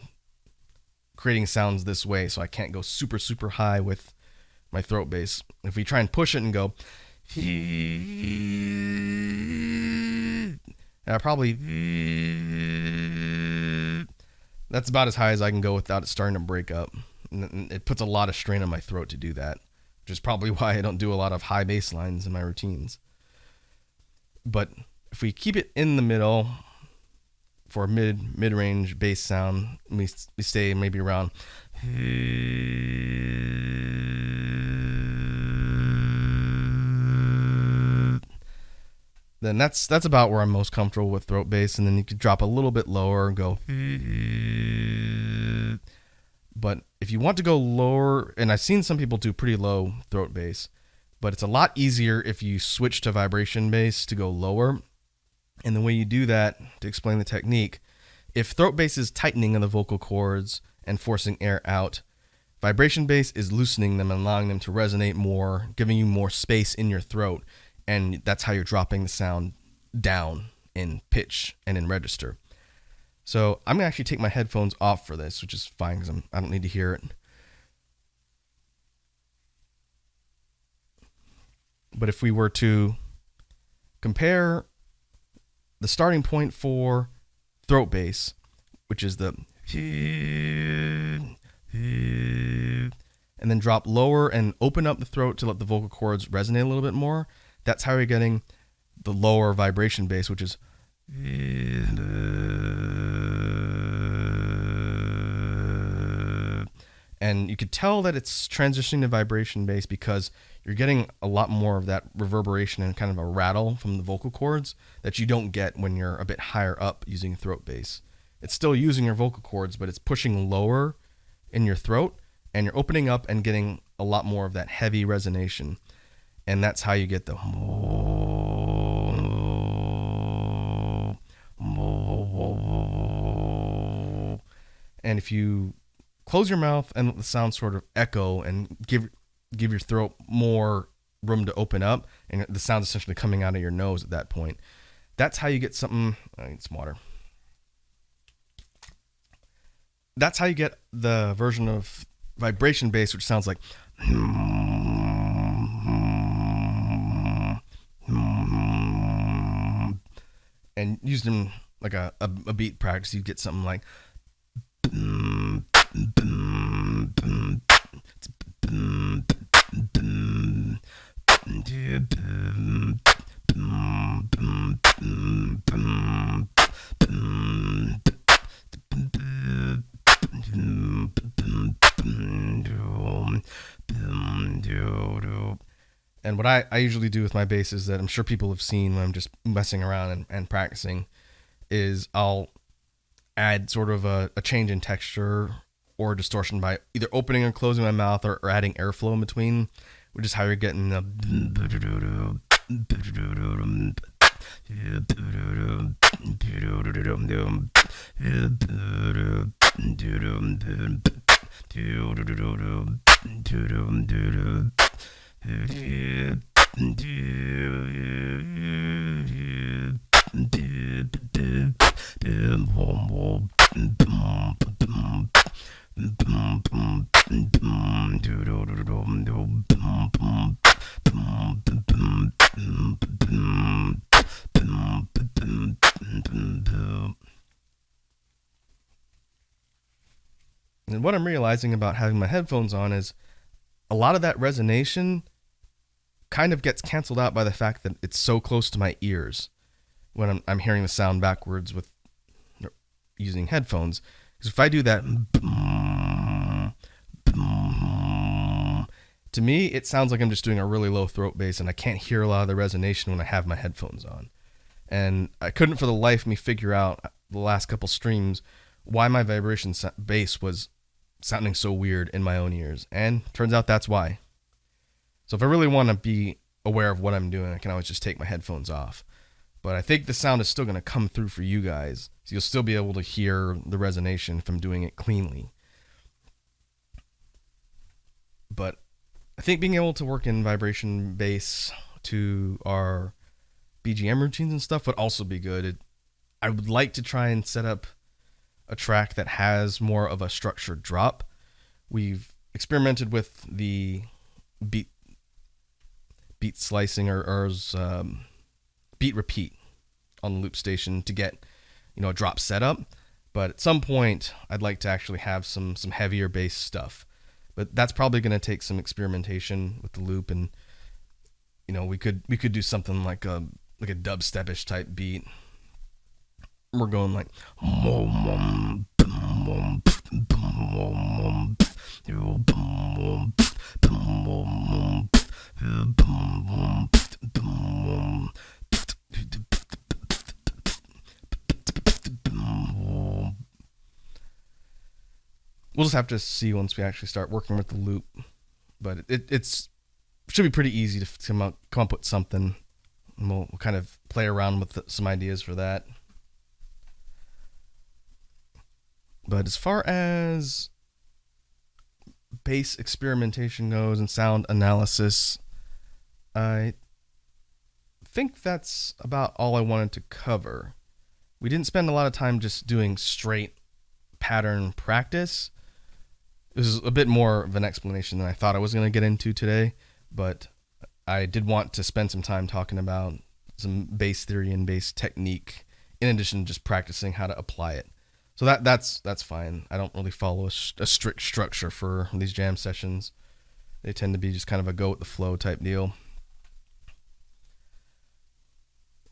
creating sounds this way, so I can't go super, super high with my throat bass. If we try and push it and go, probably that's about as high as I can go without it starting to break up. And it puts a lot of strain on my throat to do that, which is probably why I don't do a lot of high bass lines in my routines. But if we keep it in the middle for a mid-range bass sound, we stay maybe around. Then that's about where I'm most comfortable with throat bass, and then you could drop a little bit lower and go. But if you want to go lower, and I've seen some people do pretty low throat bass, but it's a lot easier if you switch to vibration bass to go lower. And the way you do that, to explain the technique, if throat bass is tightening on the vocal cords and forcing air out, vibration bass is loosening them and allowing them to resonate more, giving you more space in your throat. And that's how you're dropping the sound down in pitch and in register. So I'm going to actually take my headphones off for this, which is fine because I don't need to hear it. But if we were to compare the starting point for throat bass, which is the and then drop lower and open up the throat to let the vocal cords resonate a little bit more, that's how you're getting the lower vibration bass, which is and you could tell that it's transitioning to vibration bass because you're getting a lot more of that reverberation and kind of a rattle from the vocal cords that you don't get when you're a bit higher up using throat bass. It's still using your vocal cords, but it's pushing lower in your throat, and you're opening up and getting a lot more of that heavy resonation. And that's how you get the. And if you close your mouth and let the sound sort of echo and give your throat more room to open up, and the sound's essentially coming out of your nose at that point. That's how you get something. I need some water. That's how you get the version of vibration bass, which sounds like. And used in like a beat practice, you get something like. And what I usually do with my bass is that I'm sure people have seen when I'm just messing around and practicing is I'll add sort of a change in texture or distortion by either opening or closing my mouth or adding airflow in between, which is how you're getting the. And what I'm realizing about having my headphones on is a lot of that resonation kind of gets canceled out by the fact that it's so close to my ears when I'm hearing the sound backwards with using headphones. Because if I do that, To me, it sounds like I'm just doing a really low throat bass, and I can't hear a lot of the resonation when I have my headphones on. And I couldn't for the life of me figure out the last couple streams why my vibration bass was sounding so weird in my own ears. And turns out that's why. So if I really want to be aware of what I'm doing, I can always just take my headphones off. But I think the sound is still going to come through for you guys. So you'll still be able to hear the resonation if I'm doing it cleanly. But I think being able to work in vibration bass to our BGM routines and stuff would also be good. I would like to try and set up a track that has more of a structured drop. We've experimented with the beat slicing or beat repeat on the loop station to get a drop setup. But at some point, I'd like to actually have some heavier bass stuff. But that's probably going to take some experimentation with the loop, and we could do something like a dubstep-ish type beat. We're going like we'll just have to see once we actually start working with the loop. But it's should be pretty easy to come up with something. And we'll kind of play around with some ideas for that. But as far as bass experimentation goes and sound analysis, I think that's about all I wanted to cover. We didn't spend a lot of time just doing straight pattern practice. This is a bit more of an explanation than I thought I was going to get into today, but I did want to spend some time talking about some bass theory and bass technique in addition to just practicing how to apply it. So that's fine. I don't really follow a strict structure for these jam sessions. They tend to be just kind of a go with the flow type deal.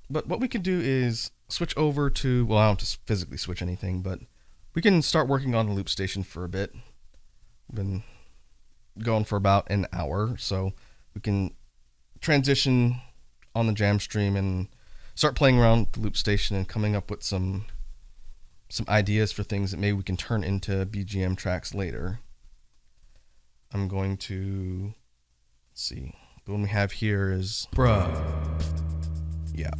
But what we can do is switch over to, well, I don't just physically switch anything, but we can start working on the loop station for a bit. We've been going for about an hour, so we can transition on the jam stream and start playing around with the loop station and coming up with some ideas for things that maybe we can turn into BGM tracks later. I'm going to, let's see, the one we have here is Bruh. Yeah.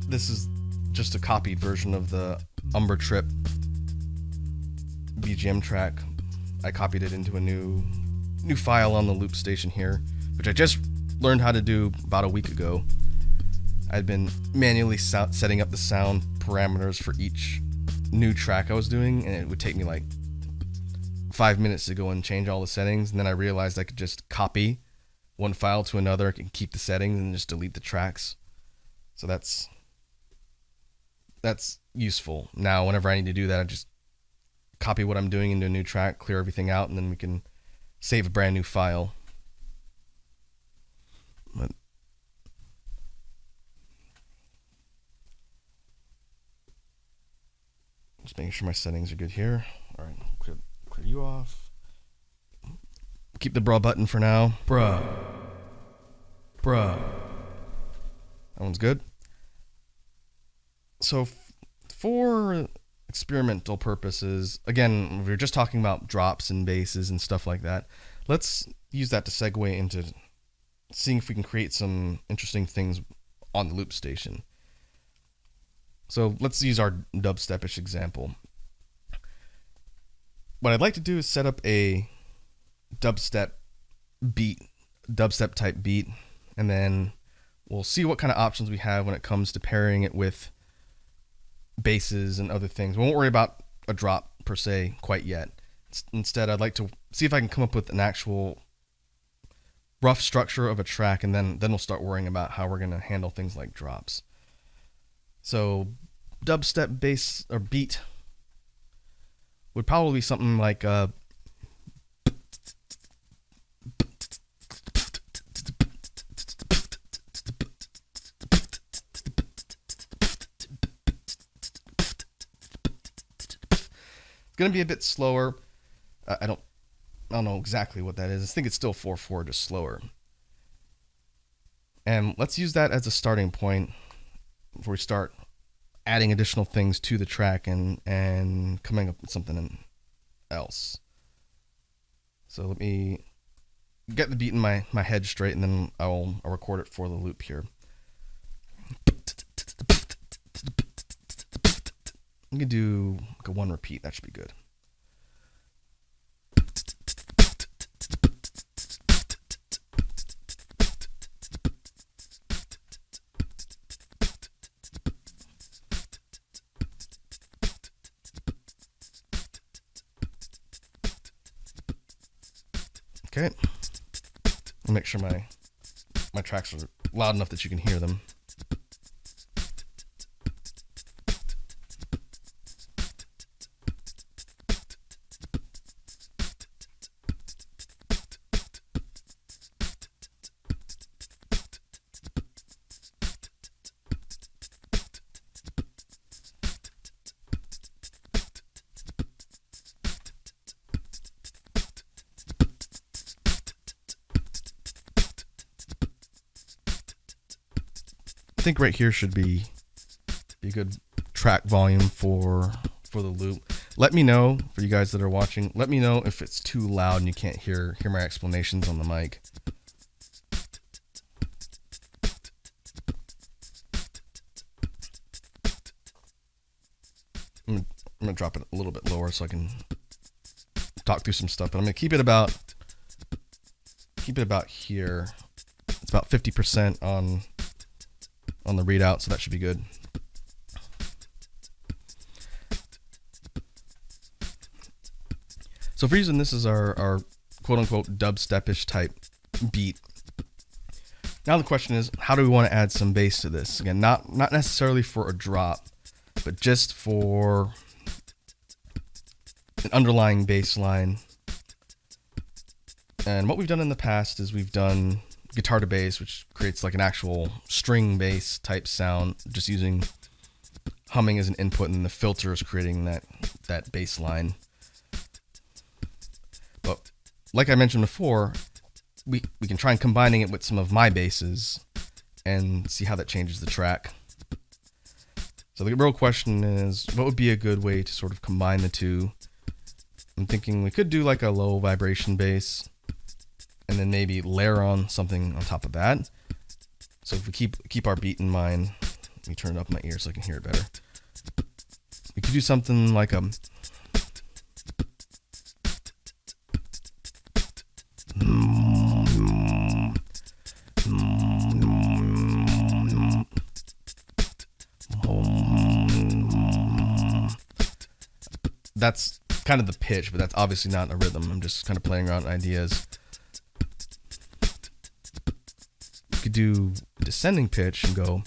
This is just a copied version of the Umber Trip BGM track. I copied it into a new file on the loop station here, which I just learned how to do about a week ago. I'd been manually setting up the sound parameters for each new track I was doing, and it would take me like 5 minutes to go and change all the settings, and then I realized I could just copy one file to another. I can keep the settings and just delete the tracks. So that's useful. Now, whenever I need to do that, I just copy what I'm doing into a new track, clear everything out, and then we can save a brand new file. But just making sure my settings are good here. All right, clear you off. Keep the bruh button for now. Bruh. That one's good. So for experimental purposes, again, we were just talking about drops and basses and stuff like that. Let's use that to segue into seeing if we can create some interesting things on the loop station. So let's use our dubstep-ish example. What I'd like to do is set up a dubstep type beat, and then we'll see what kind of options we have when it comes to pairing it with basses and other things. We won't worry about a drop per se quite yet. Instead, I'd like to see if I can come up with an actual rough structure of a track, and then we'll start worrying about how we're going to handle things like drops. So dubstep bass or beat would probably be something like it's going to be a bit slower. I don't I don't know exactly what that is. I think it's still 4/4, just slower. And let's use that as a starting point before we start adding additional things to the track and coming up with something else. So let me get the beat in my head straight, and then I'll record it for the loop here. I'm gonna do like a 1 repeat. That should be good. Okay. I'll make sure my tracks are loud enough that you can hear them. I think right here should be a good track volume for the loop. Let me know, for you guys that are watching, let me know if it's too loud and you can't hear my explanations on the mic. I'm gonna drop it a little bit lower so I can talk through some stuff, but I'm gonna keep it about here. It's about 50% on the readout, so that should be good. So if we're using this as our quote-unquote dubstep-ish type beat, now the question is, how do we want to add some bass to this? Again, not necessarily for a drop, but just for an underlying bass line. And what we've done in the past is we've done guitar to bass, which creates like an actual string bass type sound, just using humming as an input, and the filter is creating that bass line. But like I mentioned before, we can try and combining it with some of my basses and see how that changes the track. So the real question is, what would be a good way to sort of combine the two? I'm thinking we could do like a low vibration bass, and then maybe layer on something on top of that. So if we keep our beat in mind, let me turn it up in my ear so I can hear it better. We could do something like a that's kind of the pitch, but that's obviously not a rhythm. I'm just kind of playing around with ideas. You could do descending pitch and go.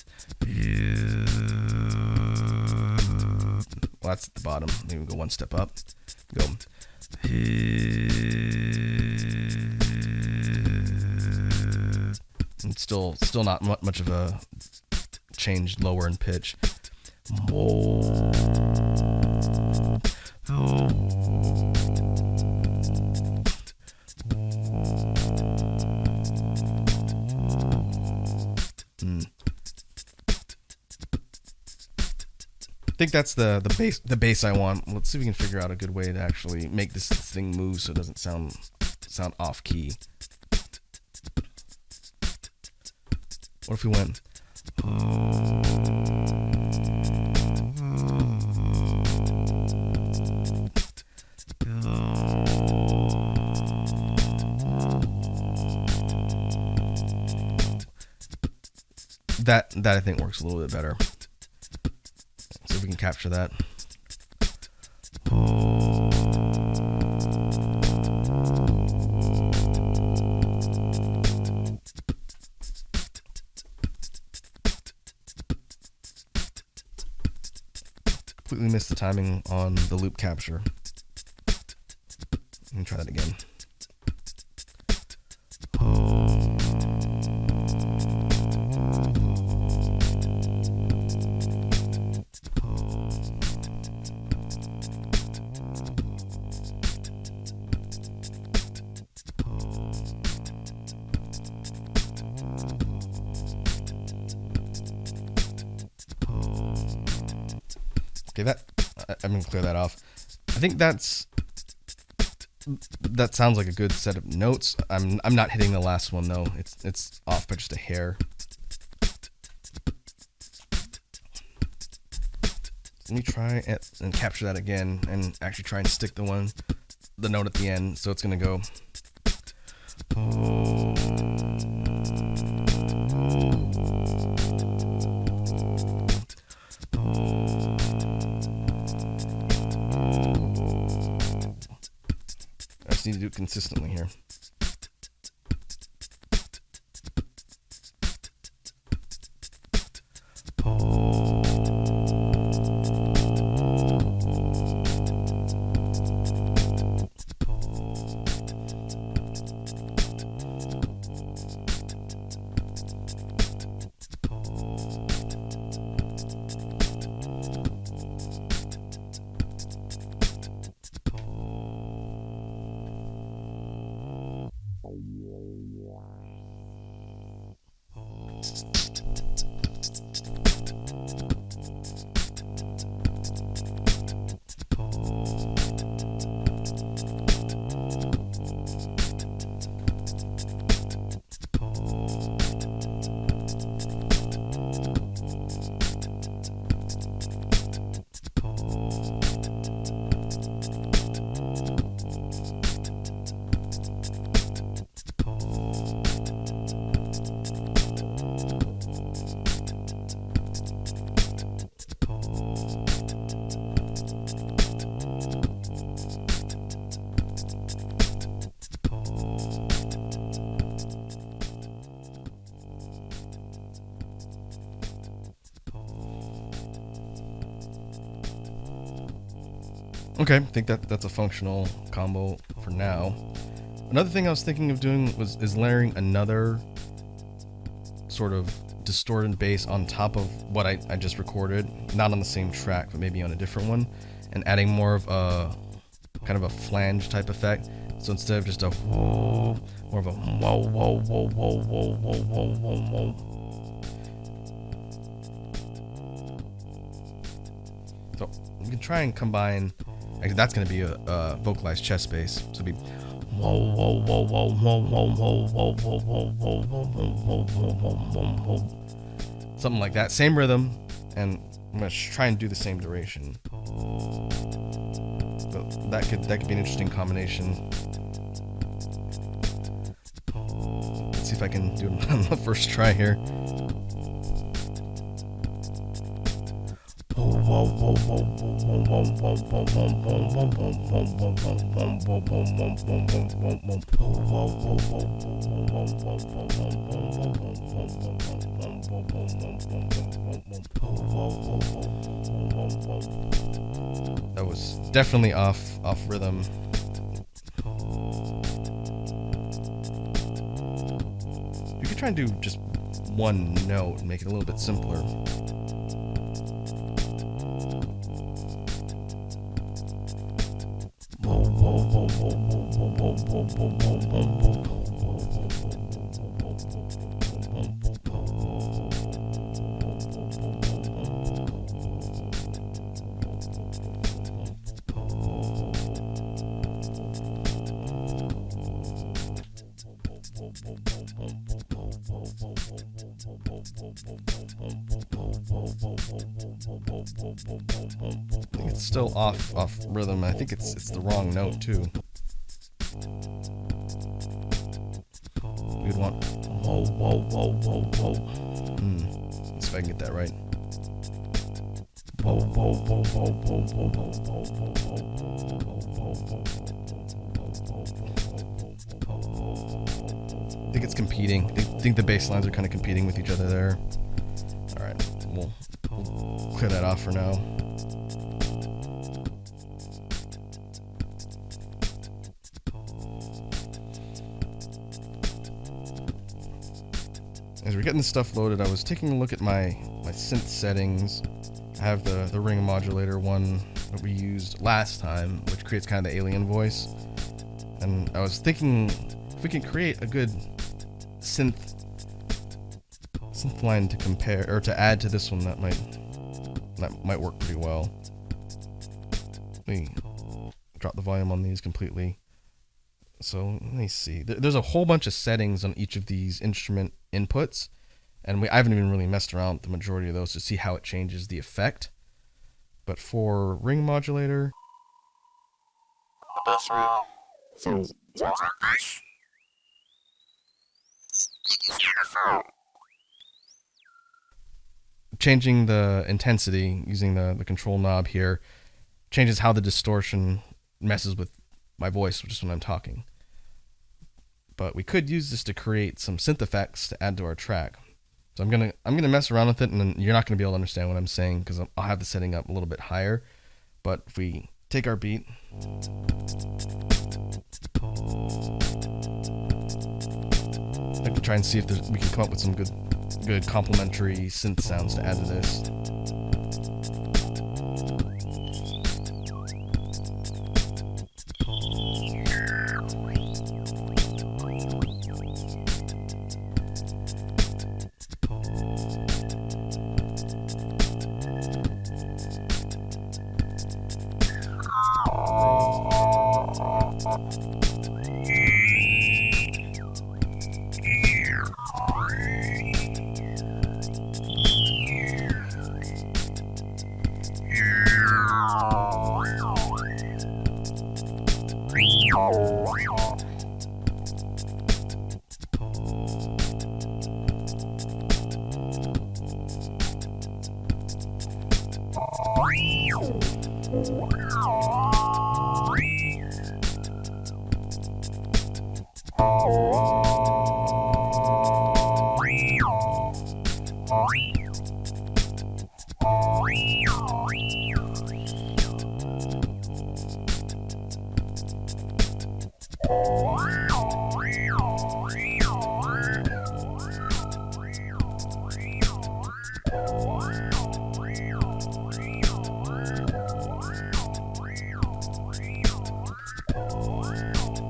Well, that's at the bottom. Maybe we go one step up. Go. And still not much of a change lower in pitch. I think that's the bass I want. Let's see if we can figure out a good way to actually make this thing move so it doesn't sound off key. What if we went? That I think works a little bit better. So if we can capture that. Completely missed the timing on the loop capture. Let me try that again. Okay, I'm gonna clear that off. I think that sounds like a good set of notes. I'm not hitting the last one though. It's off by just a hair. Let me try and capture that again, and actually try and stick the note at the end. So it's gonna go. I just need to do it consistently here. Okay, I think that's a functional combo for now. Another thing I was thinking of doing is layering another sort of distorted bass on top of what I just recorded, not on the same track, but maybe on a different one, and adding more of a kind of a flange type effect. So instead of just a whoa, more of a whoa, whoa, whoa, whoa, whoa, whoa, whoa, whoa, whoa. So you can try and combine. Actually, that's going to be a vocalized chest bass. So it'll be whoa, whoa, whoa, whoa, whoa, whoa, whoa, whoa, whoa, whoa, whoa, whoa, whoa, whoa, whoa, whoa, something like that. Same rhythm, and I'm going to try and do the same duration. So that could be an interesting combination. Let's see if I can do it on the first try here. That was definitely off rhythm. You could try and do just one note and make it a little bit simpler. I think it's still off rhythm. I think it's the wrong note too. We'd want whoa, whoa, whoa, whoa, whoa. Let's see if I can get that right. Whoa, whoa, whoa, whoa, whoa, whoa, whoa, whoa, I think it's competing. I think the bass lines are kind of competing with each other there. All right, we'll clear that off for now. As we're getting this stuff loaded, I was taking a look at my synth settings. I have the ring modulator one that we used last time, which creates kind of the alien voice. And I was thinking if we can create a good synth line to compare or to add to this one, that might work pretty well. Let me drop the volume on these completely. So let me see. There's a whole bunch of settings on each of these instrument inputs, and I haven't even really messed around with the majority of those to see how it changes the effect. But for ring modulator, the bass room sounds like this. changing the intensity using the control knob here changes how the distortion messes with my voice, which is when I'm talking. But we could use this to create some synth effects to add to our track. So I'm gonna mess around with it, and then you're not gonna be able to understand what I'm saying because I'll have the setting up a little bit higher. But if we take our beat, I can try and see if we can come up with some good complementary synth sounds to add to this.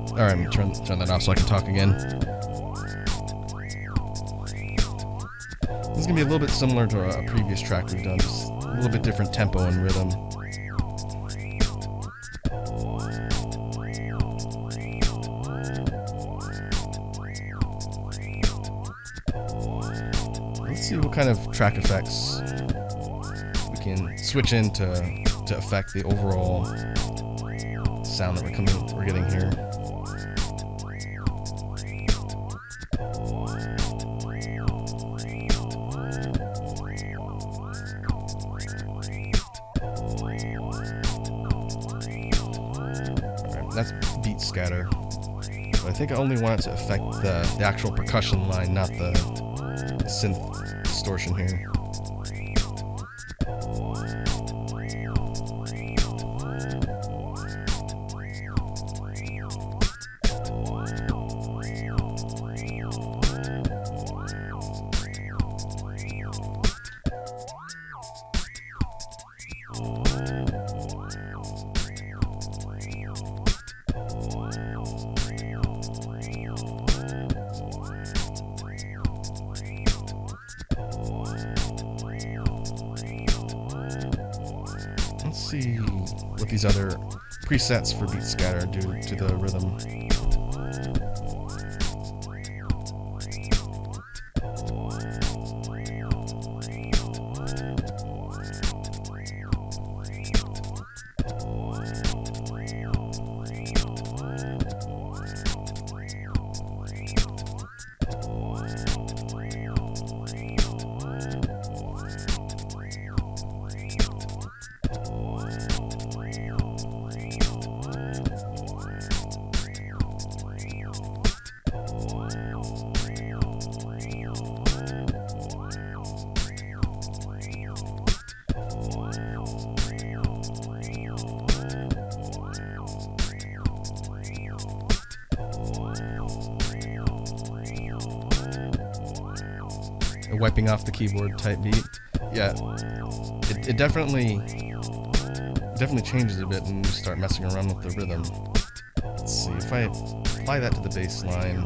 Alright, I'm gonna turn that off so I can talk again. This is gonna be a little bit similar to a previous track we've done, just a little bit different tempo and rhythm. Let's see what kind of track effects we can switch in to affect the overall sound that we're getting here. Alright, that's beat scatter. But I think I only want it to affect the actual percussion line, not the synth distortion here. Let's see what these other presets for beat scatter do to the rhythm. Wiping off the keyboard type beat. Yeah, it definitely changes a bit when you start messing around with the rhythm. Let's see if I apply that to the bass line.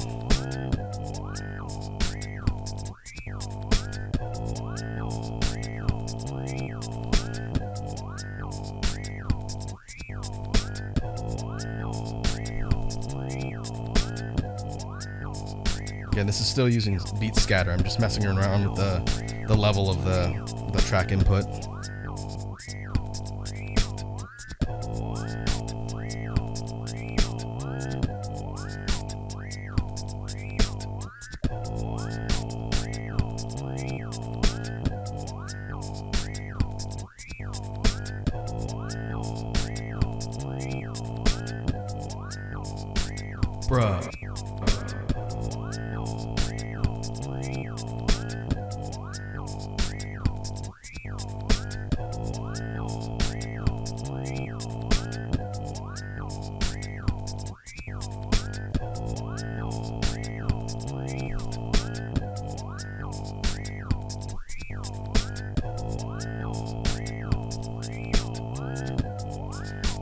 Again, this is still using beat scatter. I'm just messing around with the level of the track input. Bruh.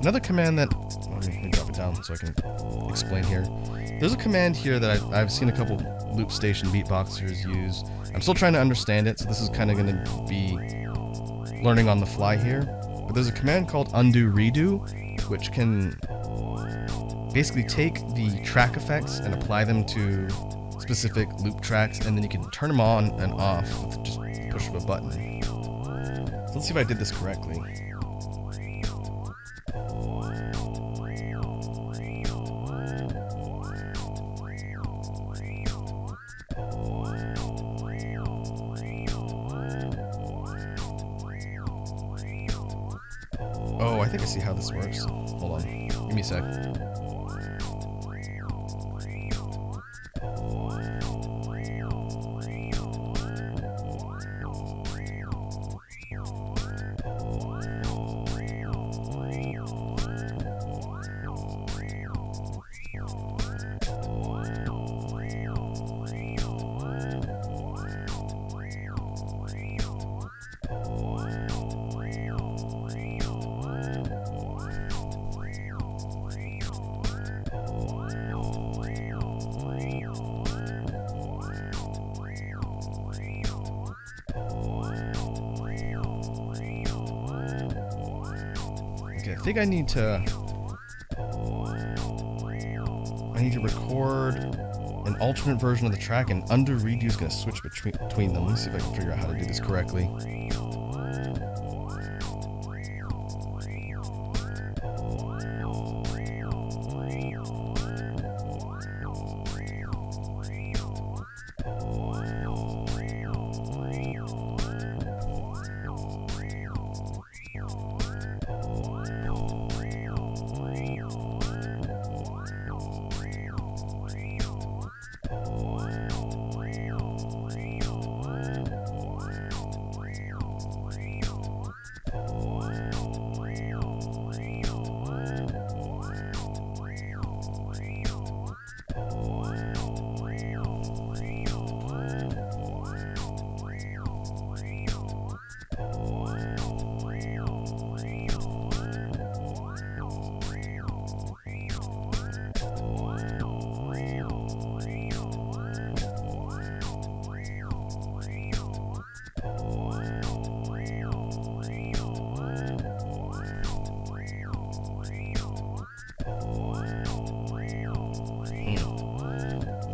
Another command that, let me drop it down so I can explain here. There's a command here that I've seen a couple loopstation beatboxers use. I'm still trying to understand it, so this is kind of going to be learning on the fly here. But there's a command called undo redo, which can basically take the track effects and apply them to specific loop tracks, and then you can turn them on and off with just the push of a button. So let's see if I did this correctly. Oh, I think I see how this works. Hold on. Give me a sec. Okay, I think I need to record an alternate version of the track, and undo redo is going to switch between them. Let me see if I can figure out how to do this correctly.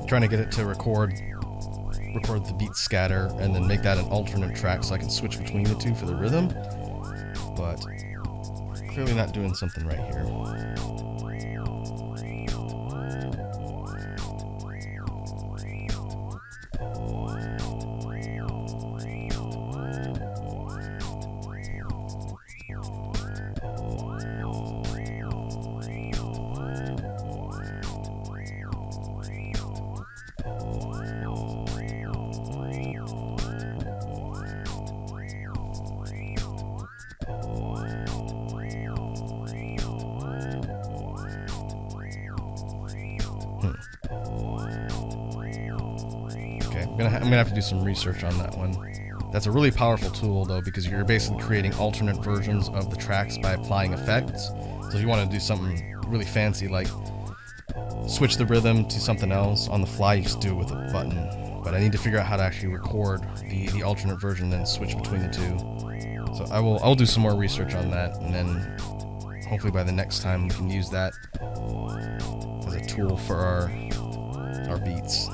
Trying to get it to record the beat scatter and then make that an alternate track so I can switch between the two for the rhythm, but clearly not doing something right here. I'm gonna have to do some research on that one. That's a really powerful tool though, because you're basically creating alternate versions of the tracks by applying effects. So if you want to do something really fancy like switch the rhythm to something else on the fly, you just do it with a button. But I need to figure out how to actually record the alternate version and then switch between the two. So I'll do some more research on that, and then hopefully by the next time we can use that as a tool for our beats.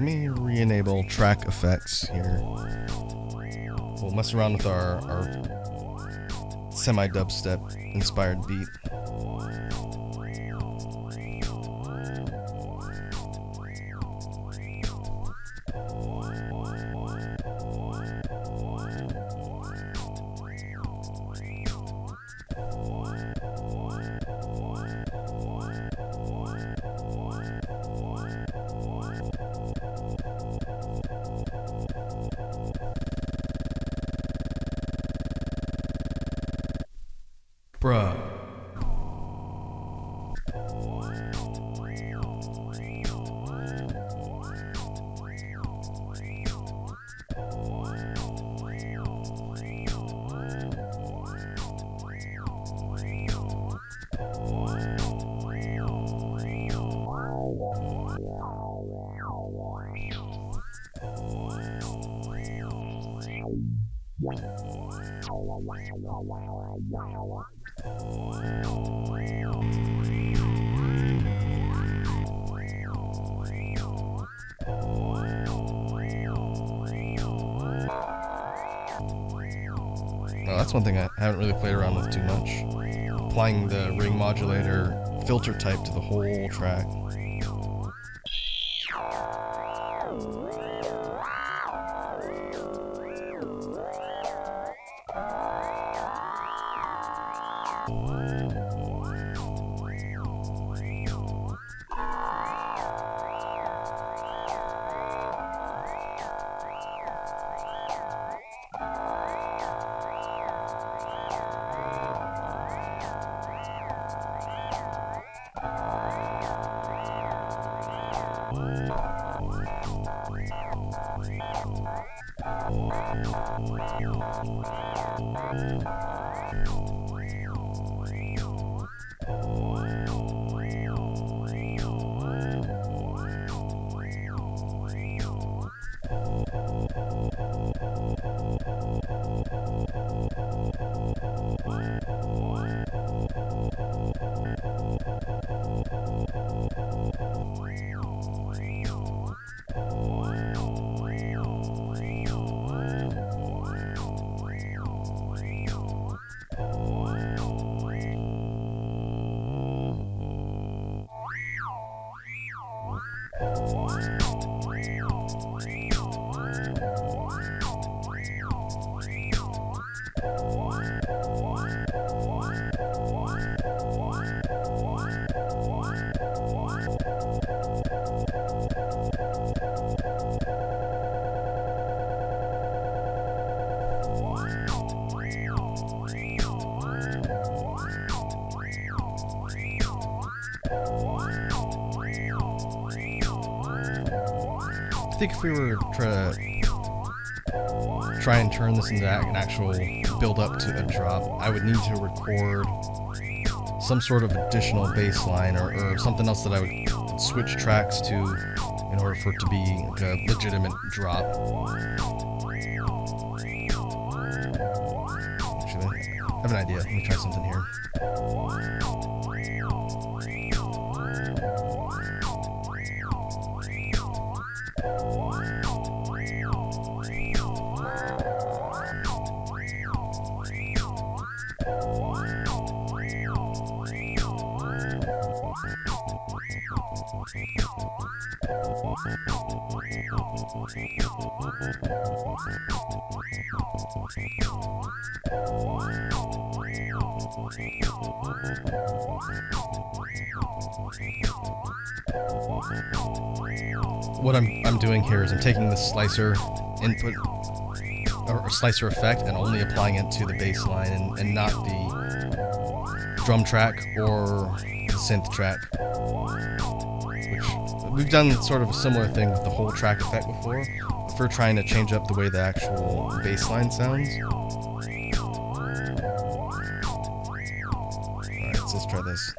let me re-enable track effects here. We'll mess around with our semi-dubstep inspired beat. Bruh. Oh, that's one thing I haven't really played around with too much. Applying the ring modulator filter type to the whole track. I think if we were to try and turn this into an actual build up to a drop, I would need to record some sort of additional bass line or something else that I would switch tracks to in order for it to be like a legitimate drop. Actually, I have an idea. Let me try something here. What I'm doing here is I'm taking the slicer input or slicer effect and only applying it to the bass line and not the drum track or the synth track. Which we've done sort of a similar thing with the whole track effect before. If we're trying to change up the way the actual bass line sounds. Alright, so let's try this.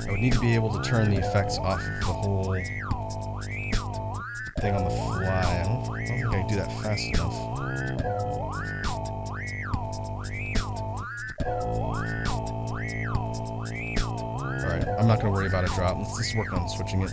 I would need to be able to turn the effects off of the whole everything on the fly. I don't think I can do that fast enough. Alright, I'm not going to worry about a drop. Let's just work on switching it.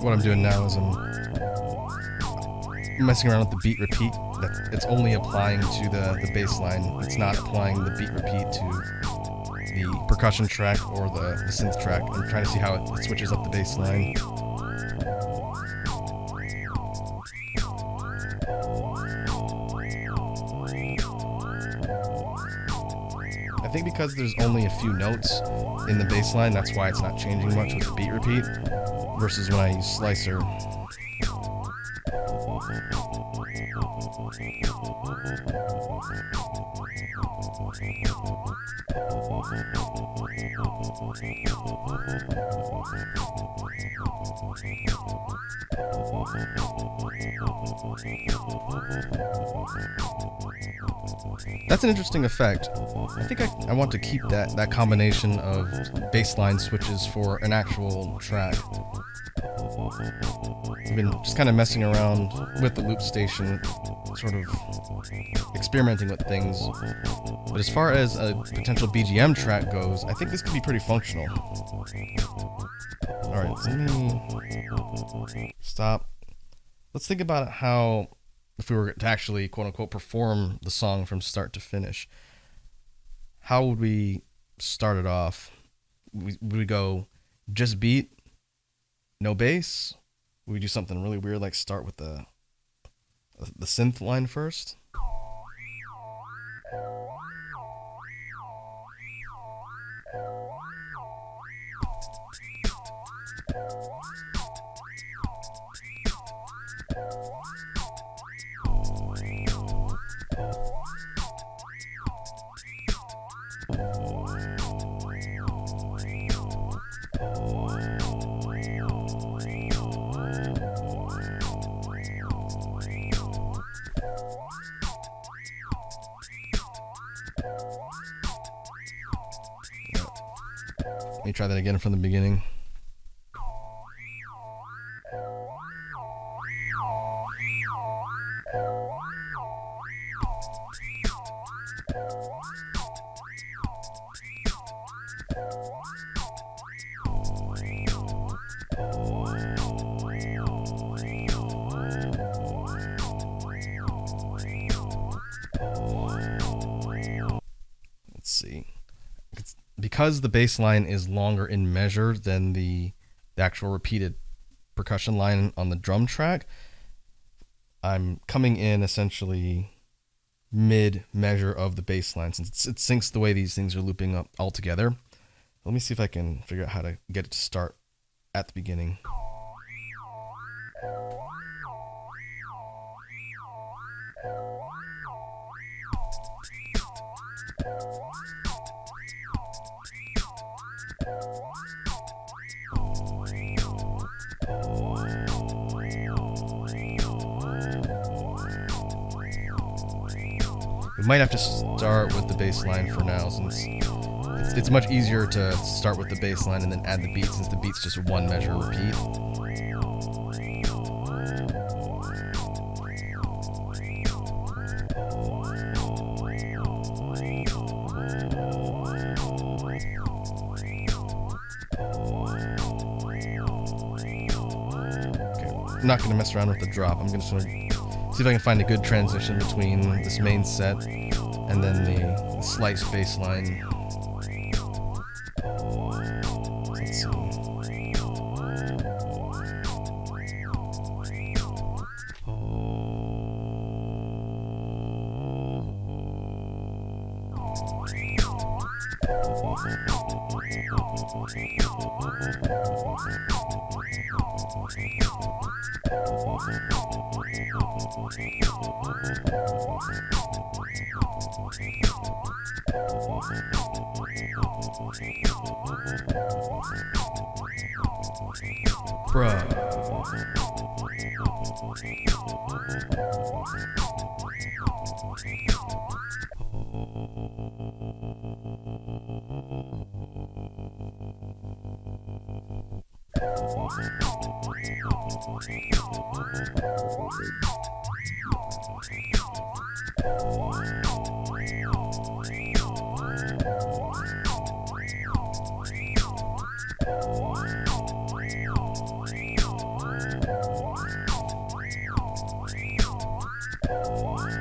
What I'm doing now is I'm messing around with the beat repeat. It's only applying to the bass line. It's not applying the beat repeat to the percussion track or the synth track. I'm trying to see how it switches up the bass line. I think because there's only a few notes in the bass line, that's why it's not changing much with the beat repeat versus when I use slicer. That's an interesting effect. I think I want to keep that combination of bassline switches for an actual track. I've been just kind of messing around with the loop station, sort of experimenting with things. But as far as a potential BGM track goes, I think this could be pretty functional. Alright, let me stop. Let's think about how, if we were to actually, quote-unquote, perform the song from start to finish, how would we start it off? Would we go just beat, no bass? Would we do something really weird, like start with the synth line first? Let me try that again from the beginning. Let's see. Because the bass line is longer in measure than the actual repeated percussion line on the drum track, I'm coming in essentially mid measure of the bass line, since it syncs the way these things are looping up all together. Let me see if I can figure out how to get it to start at the beginning. We might have to start with the bass line for now, since it's much easier to start with the bass line and then add the beat, since the beat's just one measure repeat. I'm not going to mess around with the drop. I'm going to sort of see if I can find a good transition between this main set and then the slice bass line. Let's see. Bruh.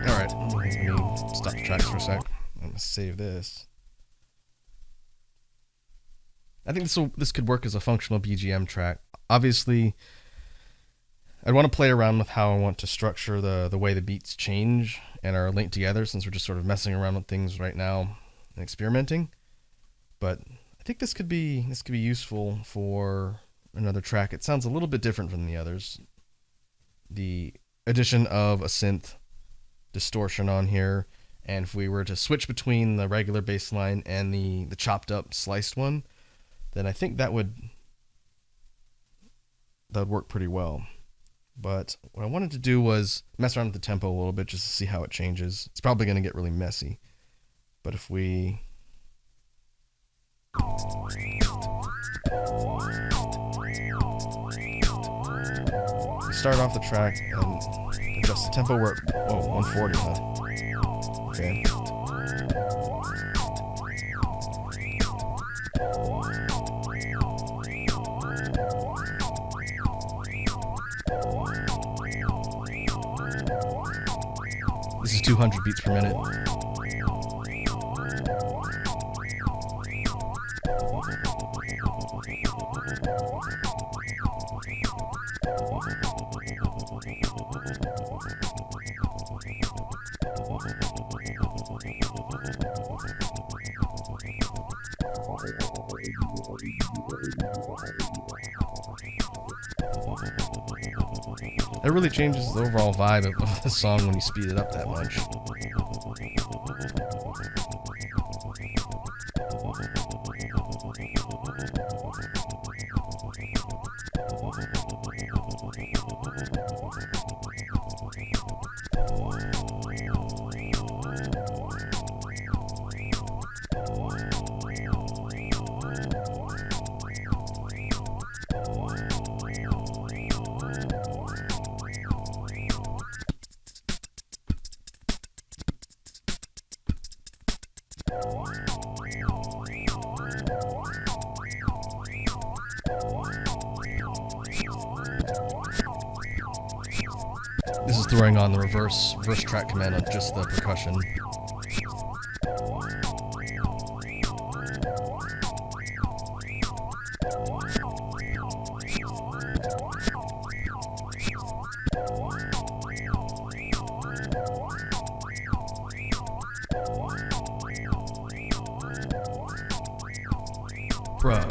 Alright, let me stop the tracks for a sec. I'm going to save this. I think this could work as a functional BGM track. Obviously, I'd want to play around with how I want to structure the way the beats change and are linked together, since we're just sort of messing around with things right now and experimenting. But I think this could be useful for another track. It sounds a little bit different from the others. The addition of a synth distortion on here, and if we were to switch between the regular bass line and the chopped up sliced one, then I think that would work pretty well. But what I wanted to do was mess around with the tempo a little bit just to see how it changes. It's probably going to get really messy. But if we start off the track and adjust the tempo, we're at 140, huh? Okay. This is 200 beats per minute. It really changes the overall vibe of the song when you speed it up that much. This is throwing on the reverse track command on just the percussion. Bruh.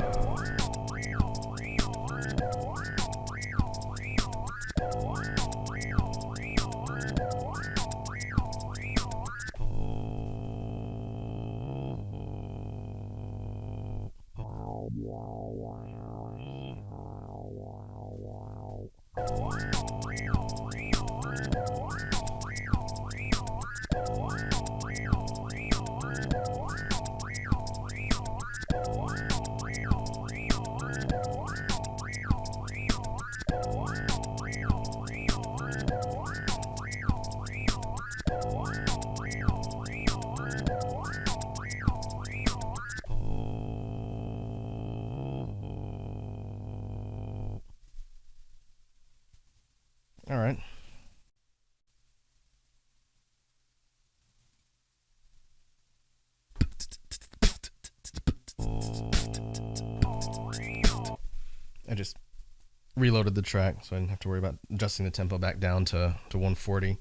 All right. I just reloaded the track so I didn't have to worry about adjusting the tempo back down to 140.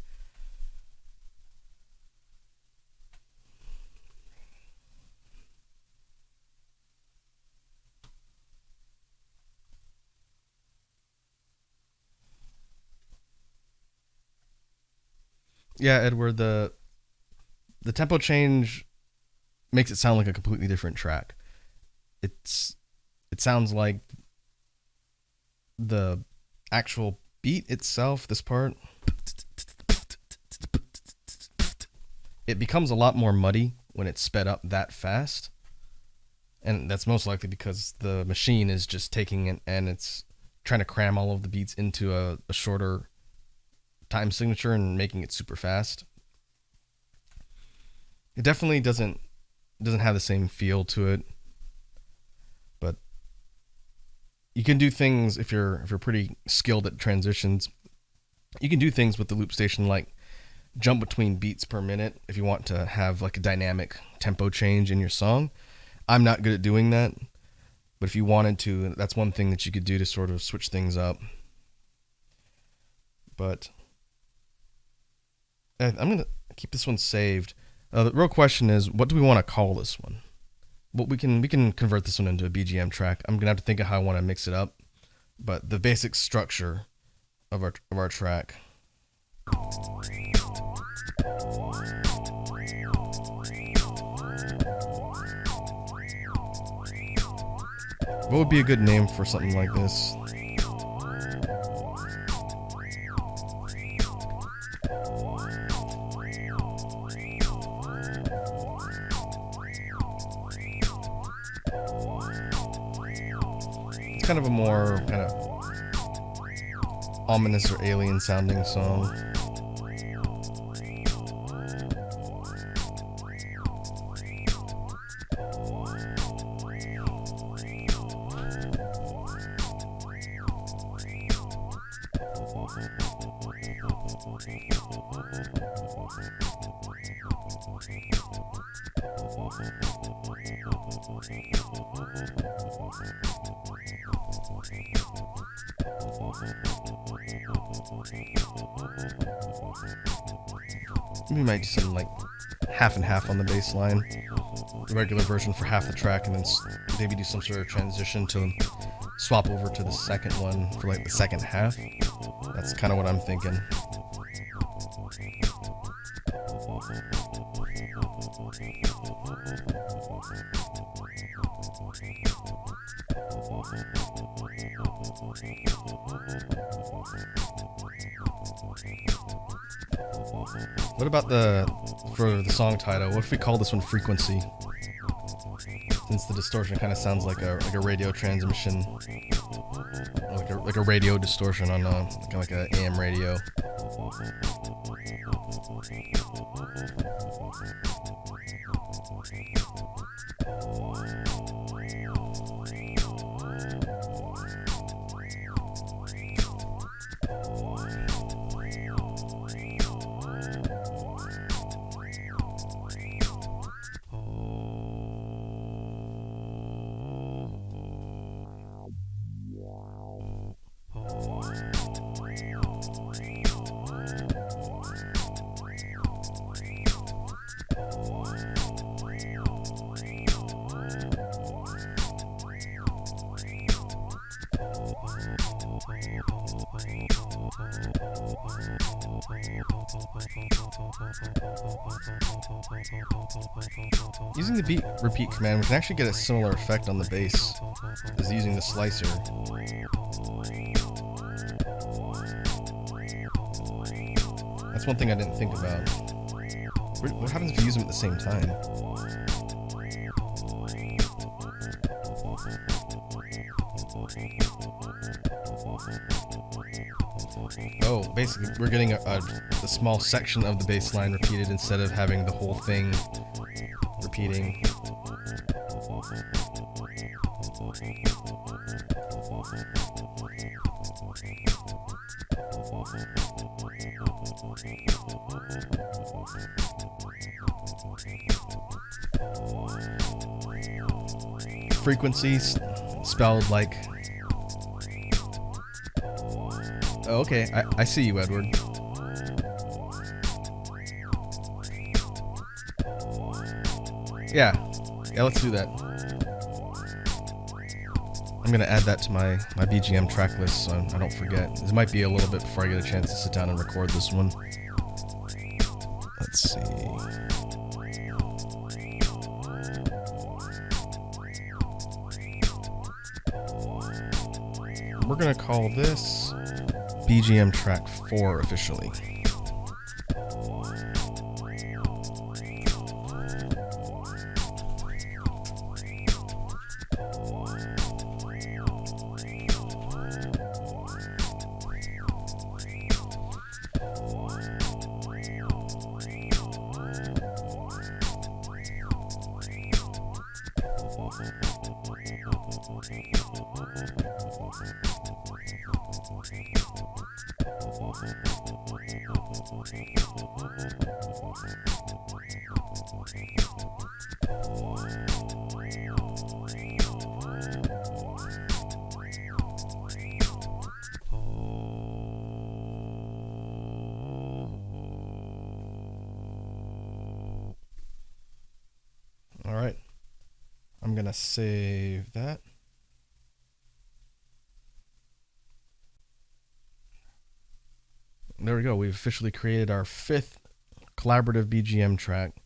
Yeah, Edward, the tempo change makes it sound like a completely different track. It sounds like the actual beat itself, this part, it becomes a lot more muddy when it's sped up that fast. And that's most likely because the machine is just taking it and it's trying to cram all of the beats into a shorter time signature and making it super fast. It definitely doesn't have the same feel to it. But you can do things if you're pretty skilled at transitions. You can do things with the loop station like jump between beats per minute if you want to have like a dynamic tempo change in your song. I'm not good at doing that, but if you wanted to, that's one thing that you could do to sort of switch things up. But I'm going to keep this one saved. The real question is, what do we want to call this one? Well, we can convert this one into a BGM track. I'm going to have to think of how I want to mix it up, but the basic structure of our track. What would be a good name for something like this? It's kind of a more kind of ominous or alien sounding song. We might do something like half and half on the bass line, the regular version for half the track, and then maybe do some sort of transition to swap over to the second one for like the second half. That's kind of what I'm thinking. What about for the song title? What if we call this one Frequency? Since the distortion kind of sounds like a radio transmission, like a radio distortion on kind of like an AM radio. Using the beat repeat command, we can actually get a similar effect on the bass as using the slicer. That's one thing I didn't think about. What happens if you use them at the same time? Oh, basically we're getting a small section of the bass line repeated instead of having the whole thing repeating. Frequency spelled like. Oh, okay, I see you, Edward. Yeah, let's do that. I'm gonna add that to my BGM track list so I don't forget. This might be a little bit before I get a chance to sit down and record this one. Let's see. We're gonna call this BGM track 4 officially. All right. I'm going to save that. There we go. We've officially created our 5th collaborative BGM track.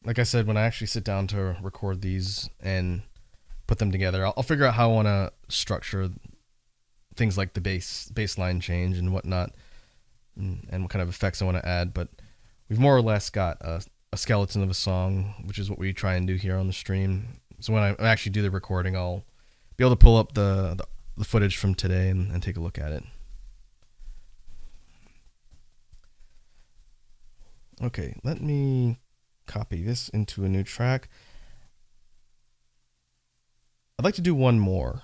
Like I said, when I actually sit down to record these and put them together, I'll figure out how I want to structure things like the bass line change and whatnot, and what kind of effects I want to add. But we've more or less got a skeleton of a song, which is what we try and do here on the stream. So when I actually do the recording, I'll be able to pull up the footage from today and take a look at it. Okay, let me copy this into a new track. I'd like to do one more.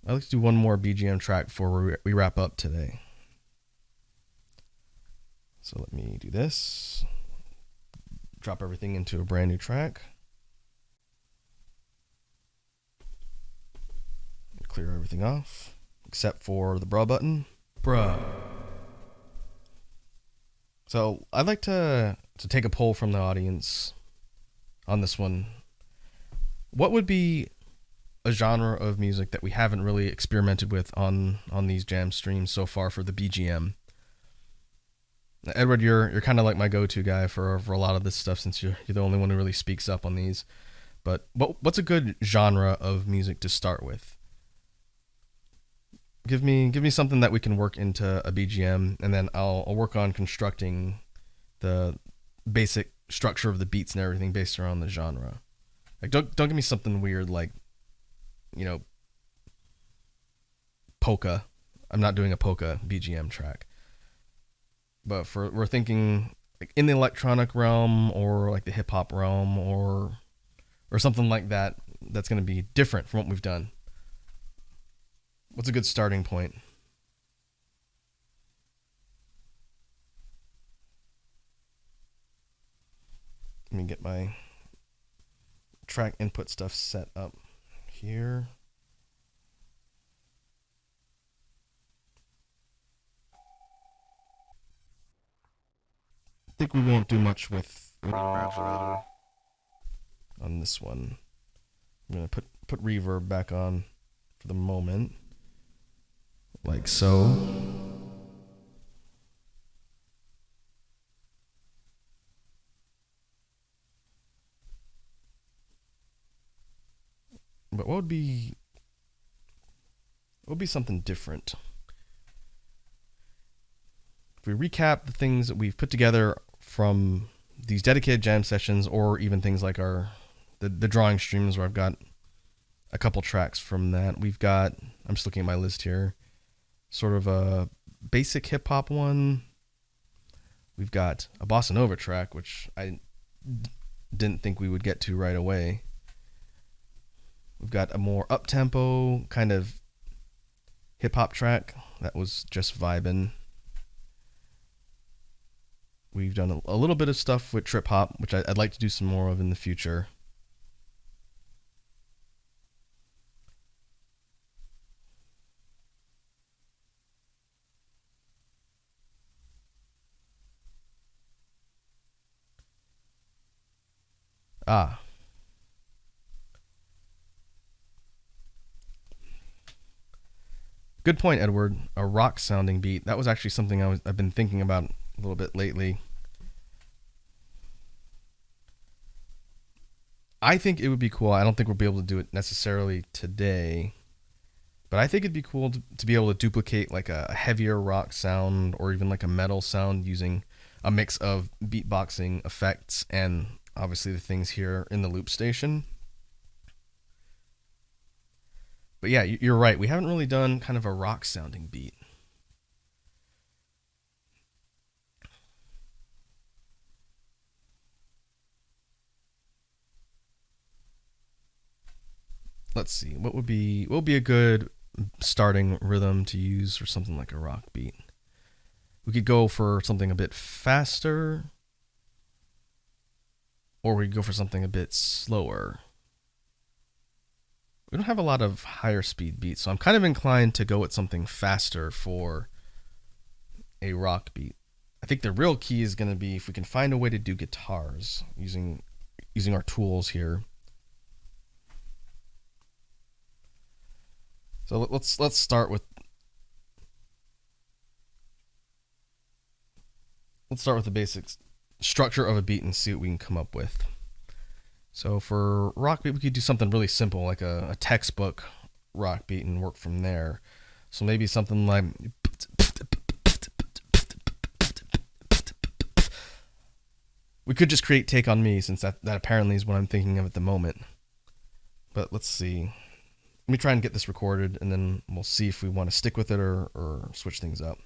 I'd like to do one more BGM track before we wrap up today. So let me do this. Drop everything into a brand new track. Clear everything off, except for the bruh button. Bruh. So I'd like to take a poll from the audience on this one. What would be a genre of music that we haven't really experimented with on these jam streams so far for the BGM? Now, Edward, you're kind of like my go-to guy for a lot of this stuff, since you're the only one who really speaks up on these. But what's a good genre of music to start with? Give me something that we can work into a BGM, and then I'll work on constructing the basic structure of the beats and everything based around the genre. Like don't give me something weird like, polka. I'm not doing a polka BGM track. But we're thinking like in the electronic realm or like the hip hop realm or something like that that's going to be different from what we've done. What's a good starting point? Let me get my track input stuff set up here. I think we won't do much with on this one. I'm going to put reverb back on for the moment. Like so. But what would be something different? If we recap the things that we've put together from these dedicated jam sessions, or even things like the drawing streams where I've got a couple tracks from that. We've got, I'm just looking at my list here, sort of a basic hip hop one. We've got a bossa nova track, which I didn't think we would get to right away. We've got a more up-tempo kind of hip hop track that was just vibing. We've done a little bit of stuff with trip hop, which I'd like to do some more of in the future. Ah, good point, Edward. A rock sounding beat. That was actually something I've been thinking about a little bit lately. I think it would be cool. I don't think we'll be able to do it necessarily today, but I think it'd be cool to be able to duplicate like a heavier rock sound or even like a metal sound using a mix of beatboxing effects and obviously the things here in the loop station. But yeah, you're right. We haven't really done kind of a rock sounding beat. Let's see. What would be a good starting rhythm to use for something like a rock beat? We could go for something a bit faster, or we could go for something a bit slower. We don't have a lot of higher speed beats, so I'm kind of inclined to go with something faster for a rock beat. I think the real key is going to be if we can find a way to do guitars using our tools here. So let's start with the basic structure of a beat and see what we can come up with. So for rock beat, we could do something really simple like a textbook rock beat and work from there. So maybe something like we could just create Take on Me since that apparently is what I'm thinking of at the moment. But let's see. Let me try and get this recorded, and then we'll see if we want to stick with it or switch things up.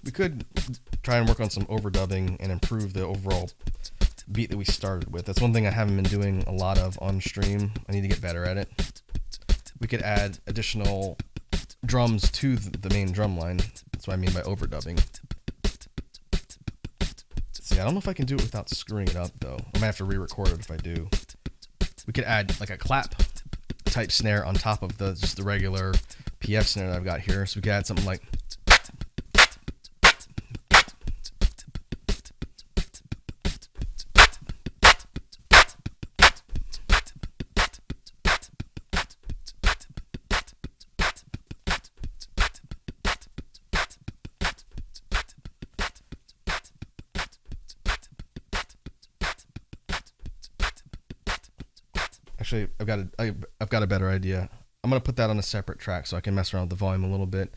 We could try and work on some overdubbing and improve the overall beat that we started with. That's one thing I haven't been doing a lot of on stream. I need to get better at it. We could add additional drums to the main drum line. That's what I mean by overdubbing. See, I don't know if I can do it without screwing it up though. I might have to re-record it if I do. We could add like a clap type snare on top of just the regular PF snare that I've got here. So we could add something like actually, I've got a better idea. I'm gonna put that on a separate track so I can mess around with the volume a little bit.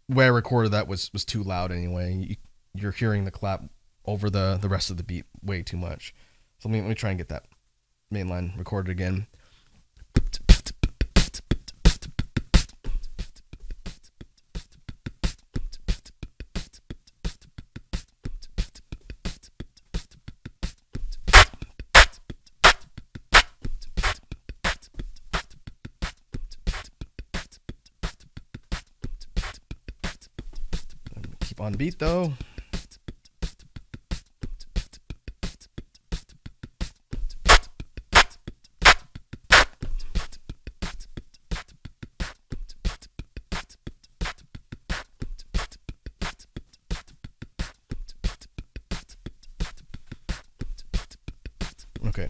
The way I recorded that was too loud anyway. You're hearing the clap over the rest of the beat way too much. So let me try and get that main line recorded again. Keep on beat though. Okay.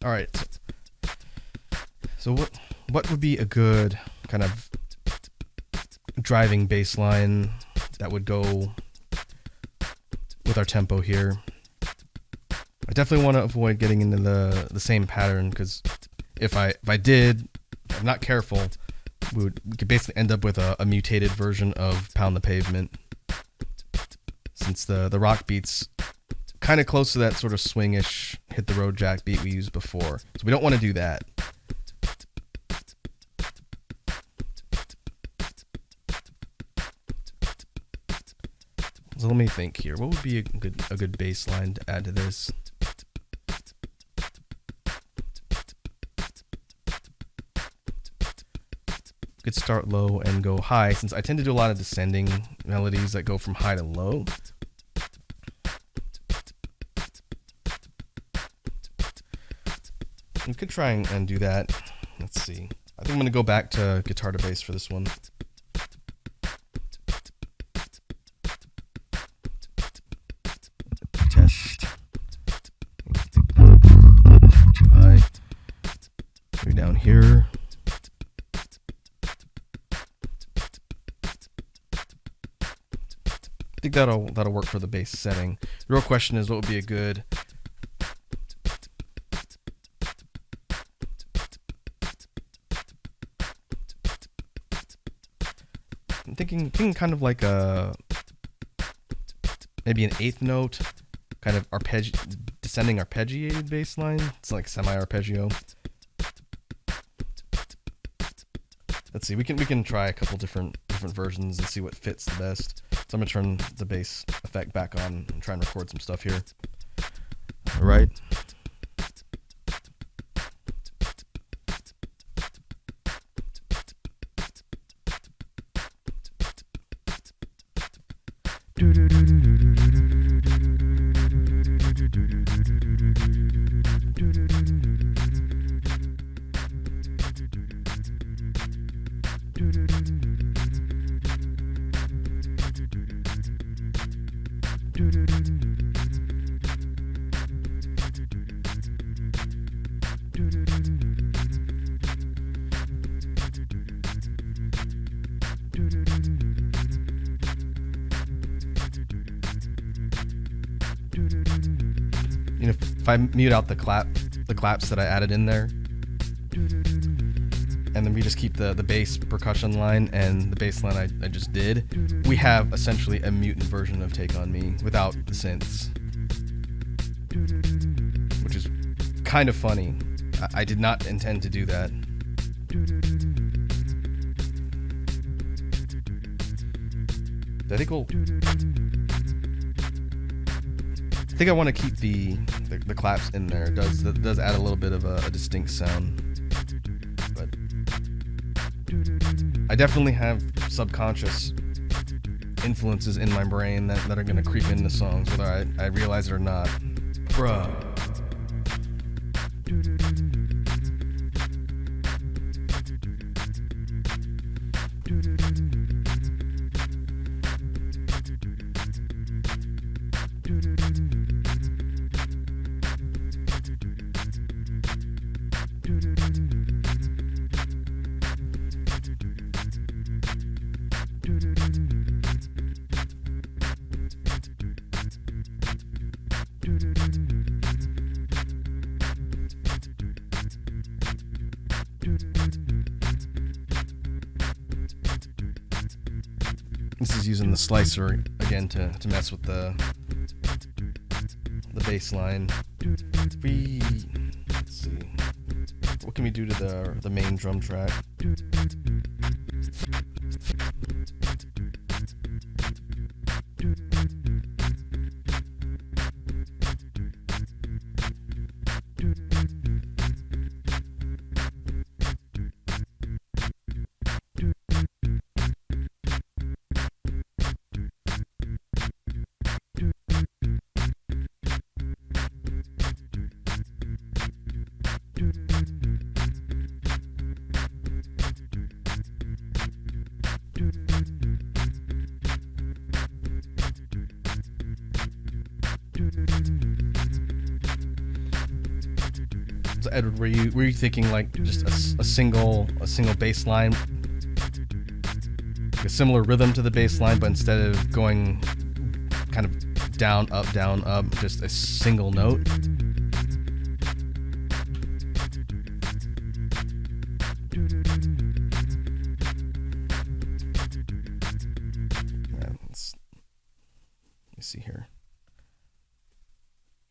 All right. So what would be a good kind of driving bass line that would go with our tempo here? I definitely want to avoid getting into the same pattern, because if I'm not careful, we could basically end up with a mutated version of Pound the Pavement, since the rock beat's kind of close to that sort of swingish hit the road jack beat we used before. So we don't want to do that. So let me think here. What would be a good bass line to add to this? Could start low and go high, since I tend to do a lot of descending melodies that go from high to low. We could try and do that. Let's see. I think I'm going to go back to guitar to bass for this one. Test. Too high. Maybe down here. I think that'll work for the bass setting. The real question is, what would be a good I'm thinking kind of like maybe an eighth note, kind of descending arpeggiated bass line. It's like semi-arpeggio. Let's see. We can try a couple different versions and see what fits the best. So I'm gonna turn the bass effect back on and try and record some stuff here. All right. You know, if I mute out the claps that I added in there, and then we just keep the bass percussion line and the bass line I just did, we have essentially a mutant version of Take On Me without the synths, which is kind of funny. I did not intend to do that. I think I want to keep the claps in there. It does add a little bit of a distinct sound. But I definitely have subconscious influences in my brain that are going to creep into songs, whether I realize it or not. Bruh. This is using the slicer again to mess with the bass line. Let's see, what can we do to the main drum track? So Edward, were you thinking like just a single bass line, a similar rhythm to the bass line, but instead of going kind of down, up, just a single note? Yeah, let me see here.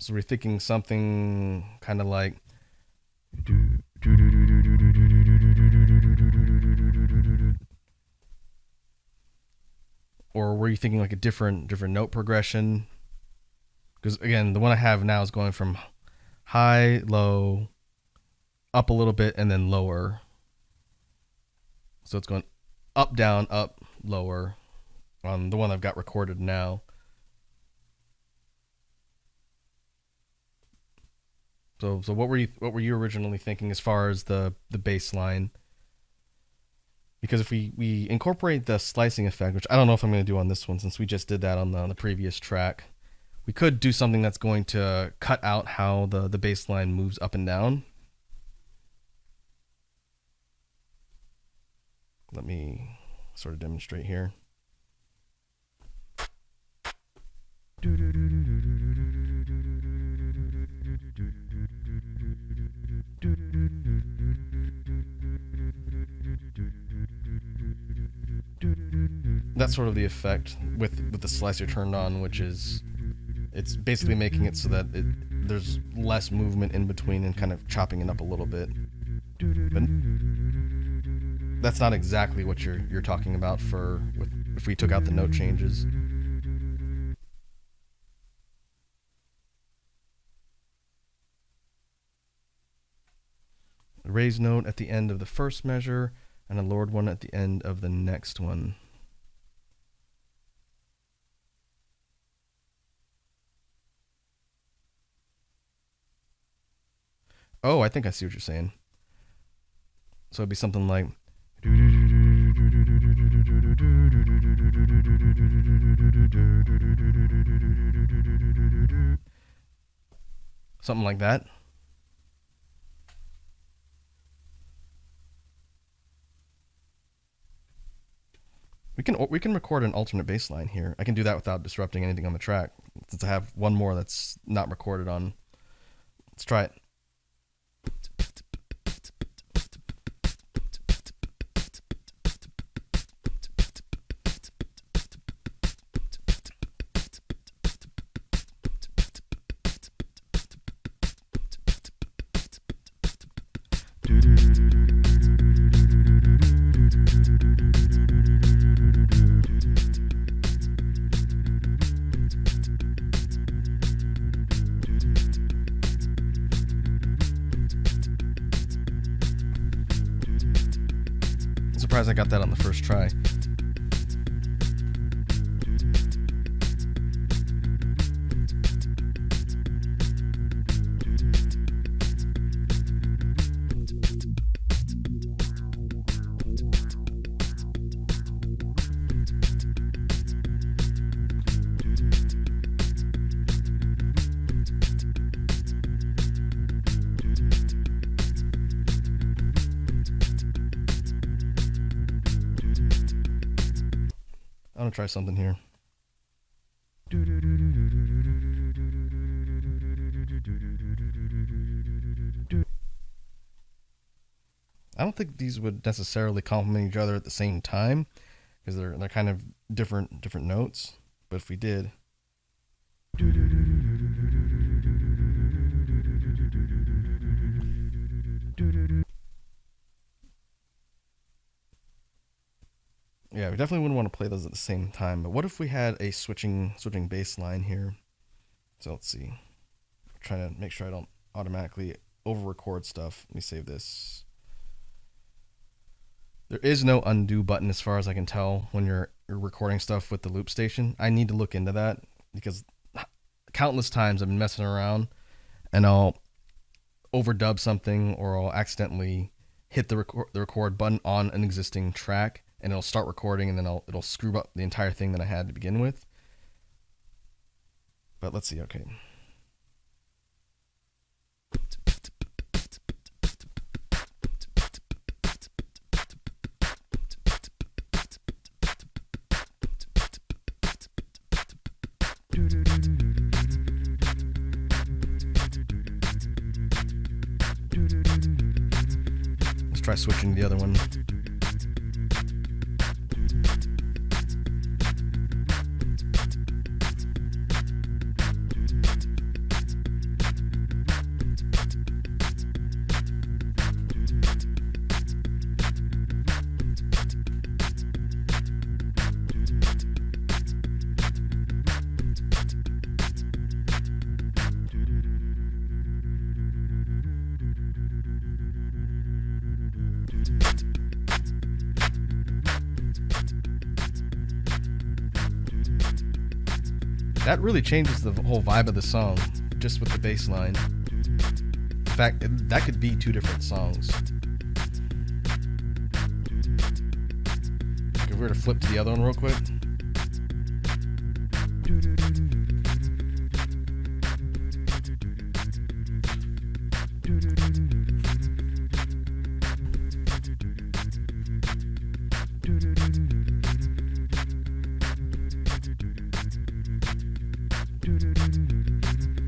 So we're thinking something kind of like, or were you thinking like a different note progression? Because again, the one I have now is going from high, low, up a little bit, and then lower. So it's going up, down, up, lower on the one I've got recorded now. So what were you originally thinking as far as the bass line? Because if we incorporate the slicing effect, which I don't know if I'm going to do on this one since we just did that on the previous track, we could do something that's going to cut out how the bass line moves up and down. Let me sort of demonstrate here. That's sort of the effect with the slicer turned on, which is it's basically making it so that there's less movement in between and kind of chopping it up a little bit. But that's not exactly what you're talking about if we took out the note changes. A raised note at the end of the first measure and a lowered one at the end of the next one. Oh, I think I see what you're saying. So it'd be something like something like that. We can record an alternate bass line here. I can do that without disrupting anything on the track, since I have one more that's not recorded on. Let's try it. I'm surprised I got that on the first try. I'm gonna try something here. I don't think these would necessarily complement each other at the same time because they're kind of different notes. But if we did, yeah, we definitely wouldn't want to play those at the same time. But what if we had a switching bass line here? So let's see. I'm trying to make sure I don't automatically over record stuff. Let me save this. There is no undo button as far as I can tell when you're recording stuff with the loop station. I need to look into that because countless times I've been messing around and I'll overdub something or I'll accidentally hit the record button on an existing track and it'll start recording and then it'll screw up the entire thing that I had to begin with. But let's see, okay. Let's try switching to the other one. That really changes the whole vibe of the song, just with the bass line. In fact, that could be two different songs. If we were to flip to the other one real quick.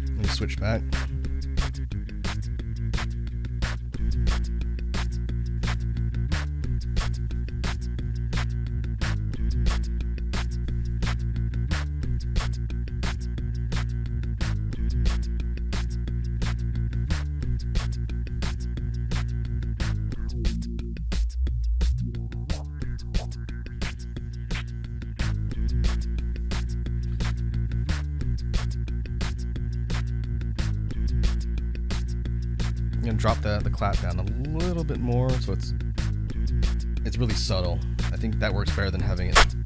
Let me switch back. I'm gonna drop the clap down a little bit more so it's really subtle. I think that works better than having it.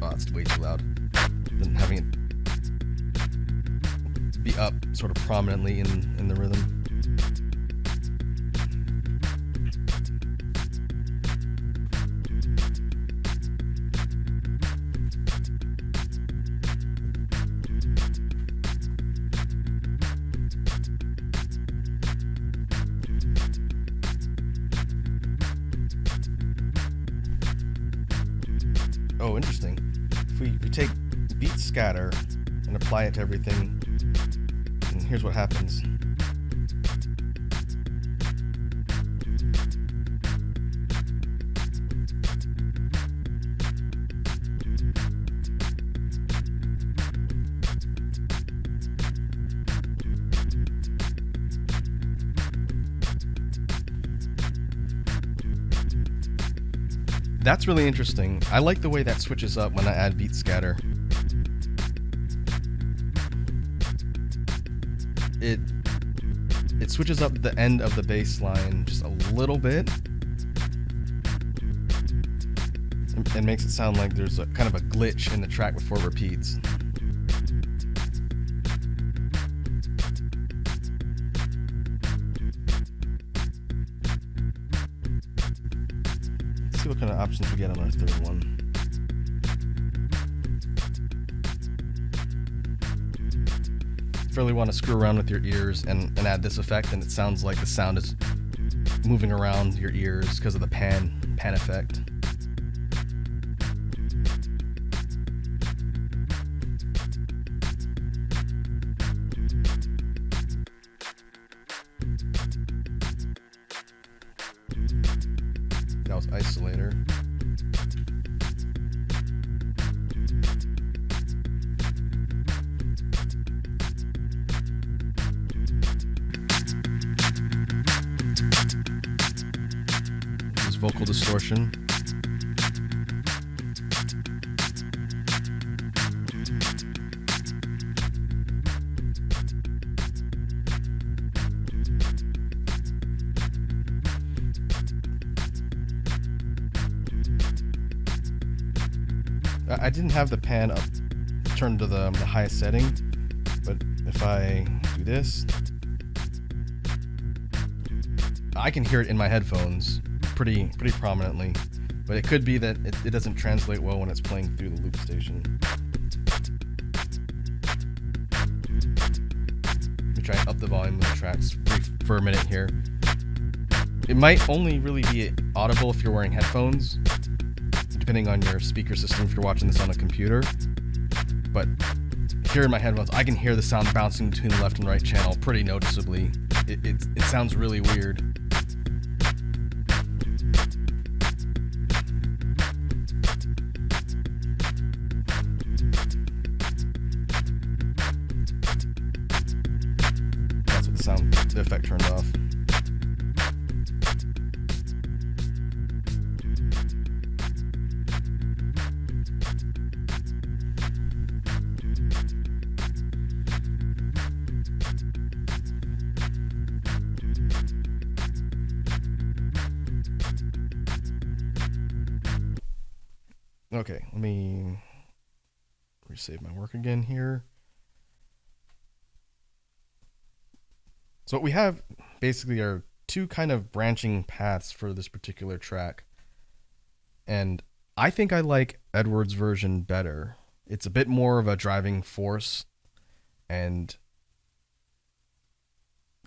Oh, it's way too loud. Than having it be up sort of prominently in the rhythm. Oh, interesting. If we take beat scatter and apply it to everything, and here's what happens. That's really interesting. I like the way that switches up when I add beat scatter. It switches up the end of the bass line just a little bit and makes it sound like there's a kind of a glitch in the track before it repeats. Let's see what kind of options we get on our third one. If you really want to screw around with your ears and add this effect, and it sounds like the sound is moving around your ears because of the pan effect. That was isolator. This is vocal distortion. I didn't have the pan up turned to the highest setting, but if I do this, I can hear it in my headphones pretty prominently, but it could be that it doesn't translate well when it's playing through the loop station. Let me try and up the volume of the tracks for a minute here. It might only really be audible if you're wearing headphones, depending on your speaker system if you're watching this on a computer. But here in my headphones, I can hear the sound bouncing between the left and right channel pretty noticeably it sounds really weird. That's what the effect turned off. Okay, let me resave my work again here. So what we have basically are two kind of branching paths for this particular track. And I think I like Edward's version better. It's a bit more of a driving force and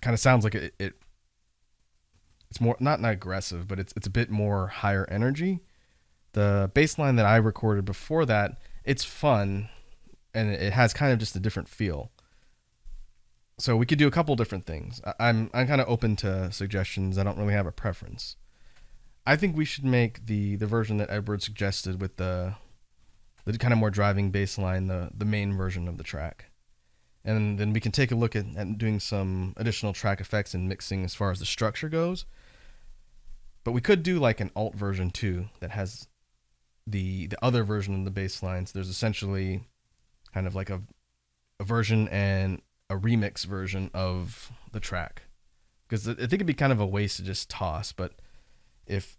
kind of sounds like it's more not aggressive, but it's a bit more higher energy. The bass line that I recorded before that, it's fun and it has kind of just a different feel. So we could do a couple different things. I'm kind of open to suggestions. I don't really have a preference. I think we should make the version that Edward suggested with the kind of more driving bass line, the main version of the track. And then we can take a look at doing some additional track effects and mixing as far as the structure goes. But we could do like an alt version too that has the other version of the bass lines. There's essentially kind of like a version and a remix version of the track, because I think it'd be kind of a waste to just toss. But if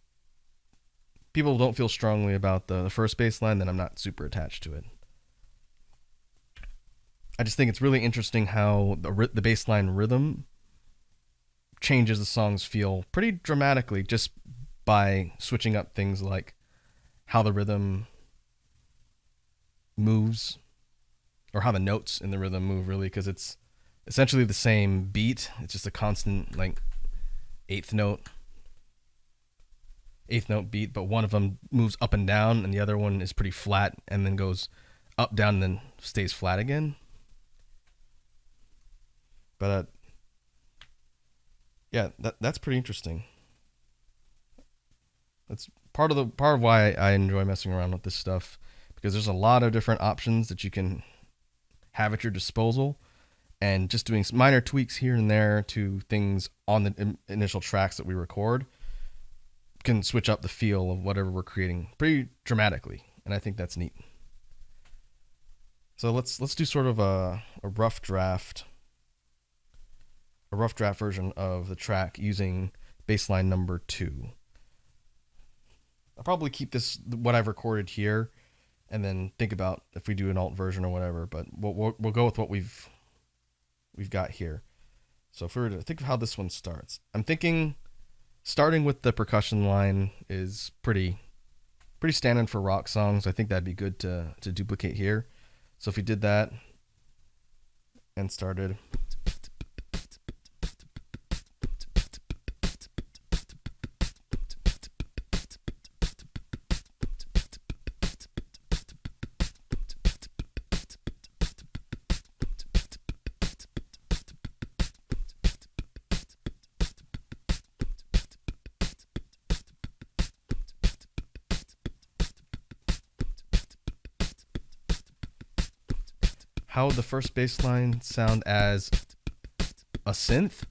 people don't feel strongly about the first bass line, then I'm not super attached to it. I just think it's really interesting how the bass line rhythm changes the song's feel pretty dramatically just by switching up things like how the rhythm moves, or how the notes in the rhythm move, really, because it's essentially the same beat. It's just a constant like eighth note beat, but one of them moves up and down and the other one is pretty flat and then goes up, down, and then stays flat again. But yeah, that's pretty interesting. That's part of why I enjoy messing around with this stuff, because there's a lot of different options that you can have at your disposal, and just doing some minor tweaks here and there to things on the initial tracks that we record can switch up the feel of whatever we're creating pretty dramatically, and I think that's neat. So let's do sort of a rough draft version of the track using bassline number 2. I'll probably keep this what I've recorded here, and then think about if we do an alt version or whatever. But we'll go with what we've got here. So if we were to think of how this one starts, I'm thinking starting with the percussion line is pretty standard for rock songs. I think that'd be good to duplicate here. So if we did that and started. How would the first bass line sound as a synth?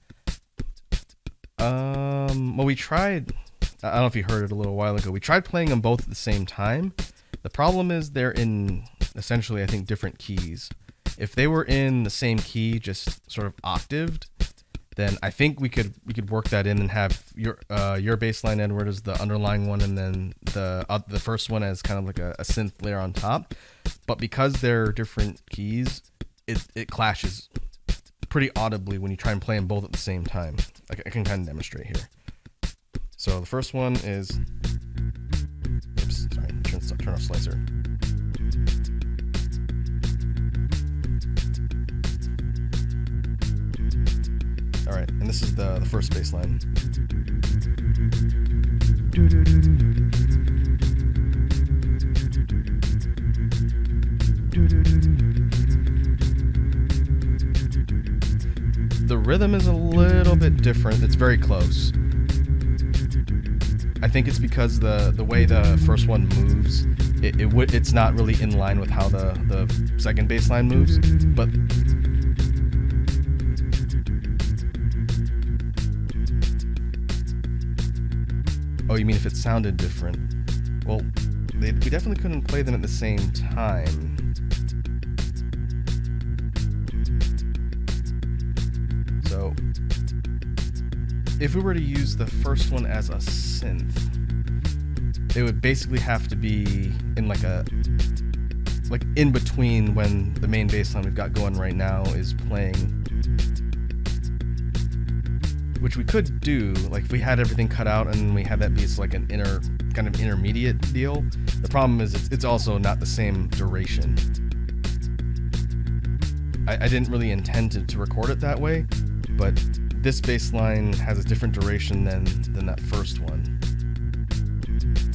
Well, we tried, I don't know if you heard it a little while ago, we tried playing them both at the same time. The problem is they're in essentially, I think, different keys. If they were in the same key, just sort of octaved, then I think we could work that in and have your bass line, Edward, as the underlying one, and then the first one as kind of like a synth layer on top. But because they're different keys, it clashes pretty audibly when you try and play them both at the same time. I can kind of demonstrate here. So the first one is, oops, sorry, turn off slicer. All right, and this is the first bass line. The rhythm is a little bit different. It's very close. I think it's because the way the first one moves, it's not really in line with how the second bass line moves. But oh, you mean if it sounded different? Well, we definitely couldn't play them at the same time. So, if we were to use the first one as a synth, it would basically have to be in like in between when the main bass line we've got going right now is playing, which we could do, like if we had everything cut out and we had that be like an kind of intermediate deal. The problem is it's also not the same duration. I didn't really intend to record it that way, but this bass line has a different duration than that first one.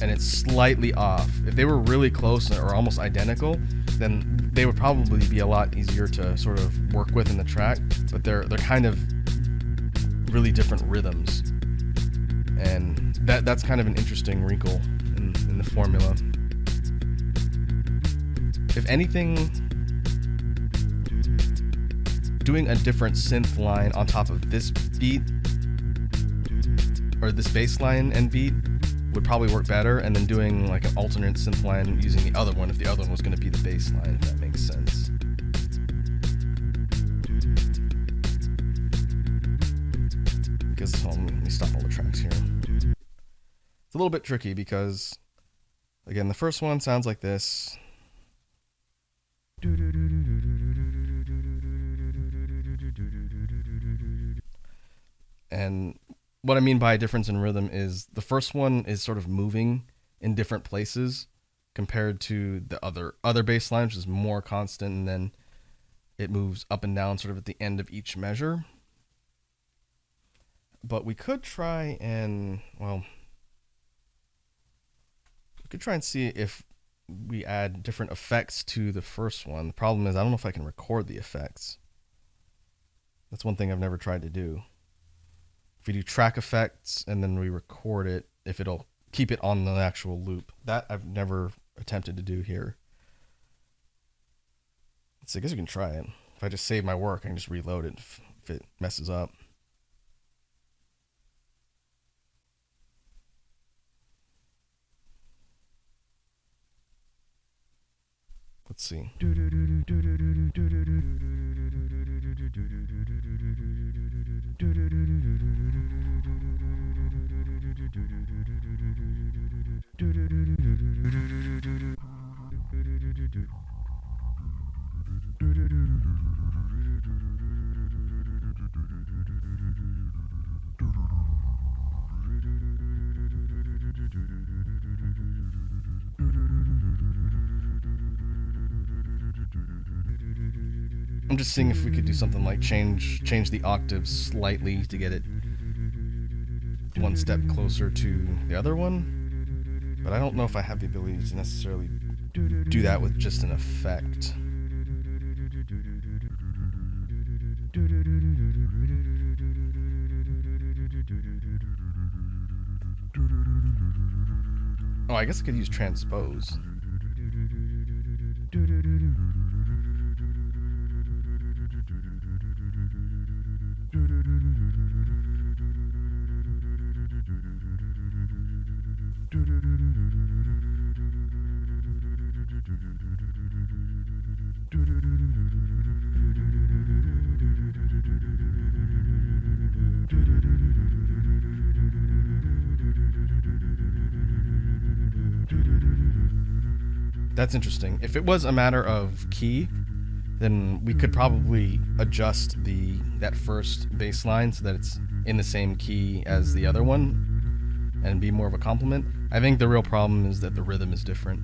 And it's slightly off. If they were really close or almost identical, then they would probably be a lot easier to sort of work with in the track, but they're kind of really different rhythms. And that's kind of an interesting wrinkle in the formula. If anything, doing a different synth line on top of this beat, or this bass line and beat, would probably work better, and then doing like an alternate synth line using the other one if the other one was going to be the bass line, if that makes sense. Because, let me stop all the tracks here. It's a little bit tricky because, again, the first one sounds like this. And what I mean by a difference in rhythm is the first one is sort of moving in different places compared to the other bass line, which is more constant, and then it moves up and down sort of at the end of each measure. But we could try and, see if we add different effects to the first one. The problem is I don't know if I can record the effects. That's one thing I've never tried to do. If we do track effects and then we record it, if it'll keep it on the actual loop. That I've never attempted to do here. So I guess we can try it. If I just save my work, I can just reload it if it messes up. Let's see. I'm just seeing if we could do something like change the octaves slightly to get it one step closer to the other one, but I don't know if I have the ability to necessarily do that with just an effect. Oh, I guess I could use transpose. That's interesting. If it was a matter of key, then we could probably adjust that first bass line so that it's in the same key as the other one and be more of a complement. I think the real problem is that the rhythm is different.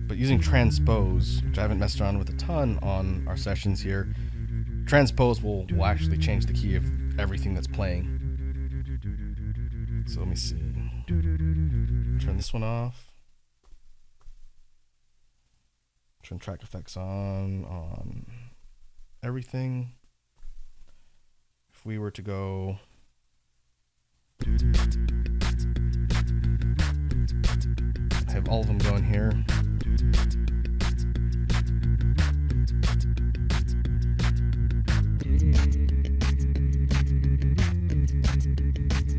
But using transpose, which I haven't messed around with a ton on our sessions here, transpose will actually change the key of everything that's playing. So let me see. Turn this one off. Turn track effects on everything. If we were to go have all of them going here.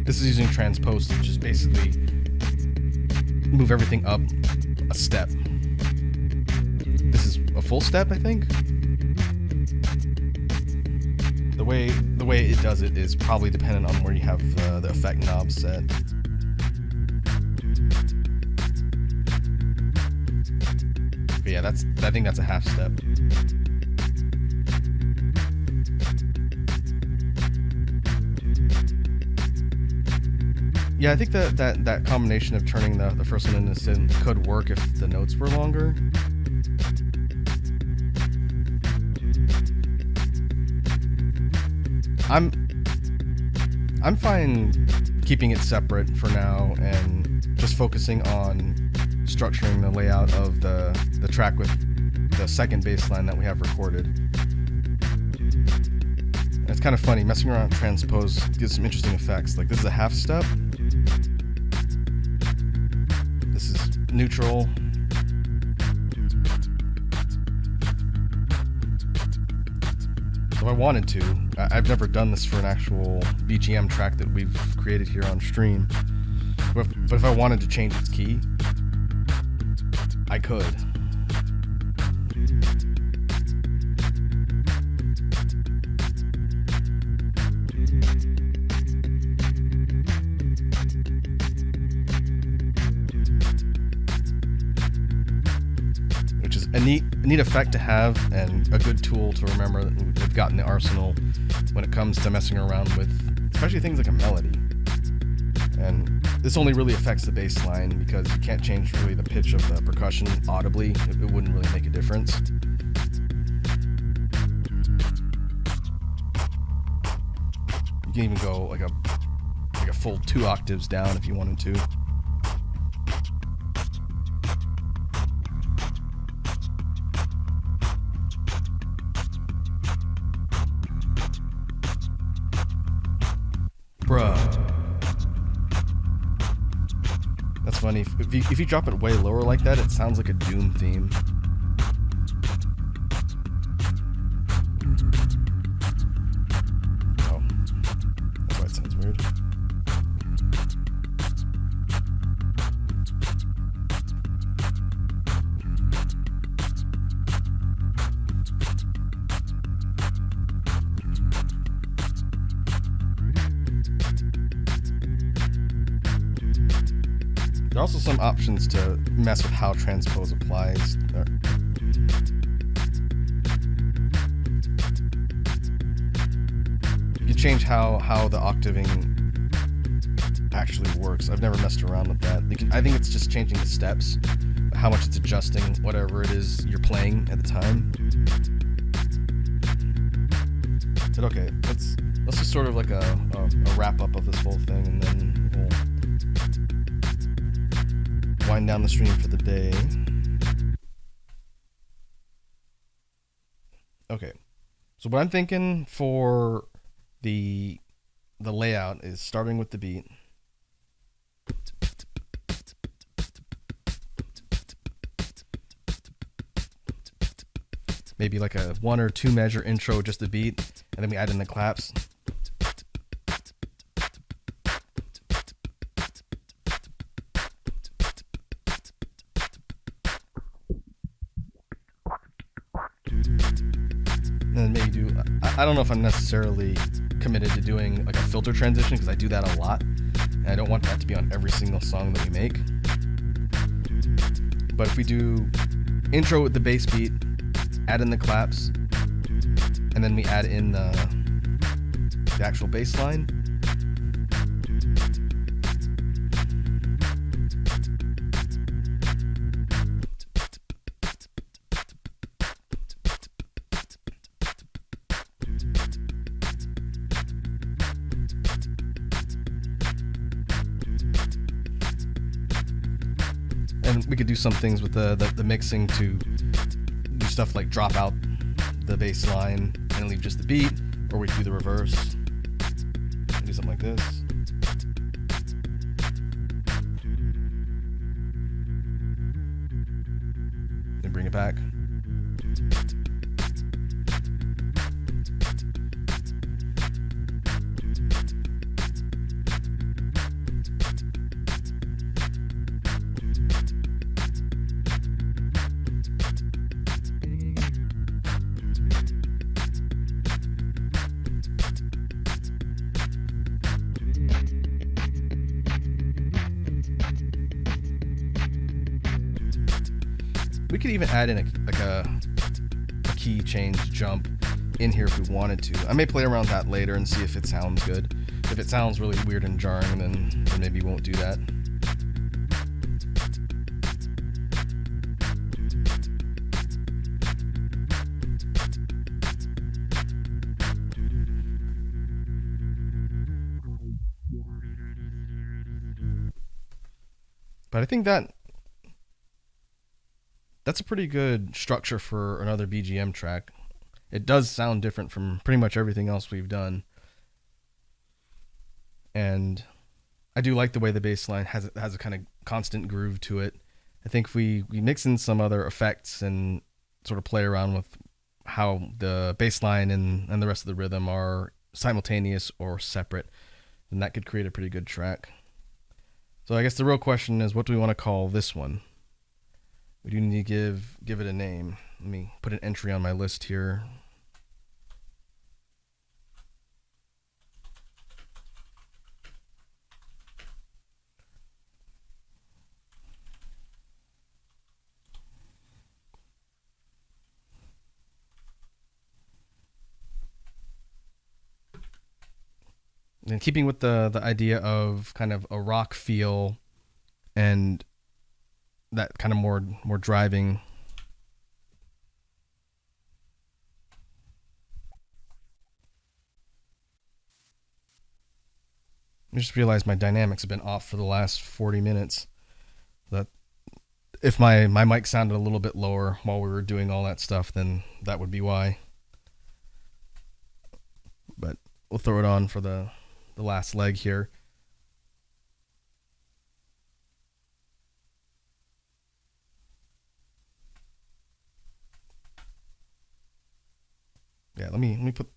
This is using transpose, which is basically move everything up a step. This is a full step, I think. The way it does it is probably dependent on where you have the effect knob set. But yeah, I think that's a half step. Yeah, I think that combination of turning the first one into synth could work if the notes were longer. I'm fine keeping it separate for now and just focusing on structuring the layout of the track with the second bass line that we have recorded. And it's kind of funny, messing around with transpose gives some interesting effects. Like this is a half step. This is neutral. So if I wanted to, I've never done this for an actual BGM track that we've created here on stream. But if I wanted to change its key, I could. Which is a neat effect to have and a good tool to remember that we've got in the arsenal when it comes to messing around with especially things like a melody. And this only really affects the bass line because you can't change really the pitch of the percussion audibly. It wouldn't really make a difference. You can even go like a full 2 octaves down if you wanted to. Bruh. That's funny. If you drop it way lower like that, it sounds like a Doom theme. Oh. That's why it sounds weird. There are also some options to mess with how transpose applies. You can change how the octaving actually works. I've never messed around with that. I think it's just changing the steps, how much it's adjusting whatever it is you're playing at the time. But okay, let's just sort of like a wrap up of this whole thing, and then we'll wind down the stream for the day. Okay, so what I'm thinking for the layout is starting with the beat. Maybe like a 1 or 2 measure intro, just the beat, and then we add in the claps. And then maybe do, I don't know if I'm necessarily committed to doing like a filter transition because I do that a lot. And I don't want that to be on every single song that we make. But if we do intro with the bass beat, add in the claps, and then we add in the actual bass line. And we could do some things with the mixing to do stuff like drop out the bass line and leave just the beat, or we could do the reverse. Do something like this. And bring it back. We could even add in a key change jump in here if we wanted to. I may play around that later and see if it sounds good. If it sounds really weird and jarring, then maybe we won't do that. But I think that's a pretty good structure for another BGM track. It does sound different from pretty much everything else we've done. And I do like the way the bass line has a kind of constant groove to it. I think if we mix in some other effects and sort of play around with how the bass line and the rest of the rhythm are simultaneous or separate, then that could create a pretty good track. So I guess the real question is, what do we want to call this one? We do need to give it a name. Let me put an entry on my list here. And keeping with the idea of kind of a rock feel and that kind of more driving. I just realized my dynamics have been off for the last 40 minutes. That if my mic sounded a little bit lower while we were doing all that stuff, then that would be why. But we'll throw it on for the last leg here. Yeah, let me put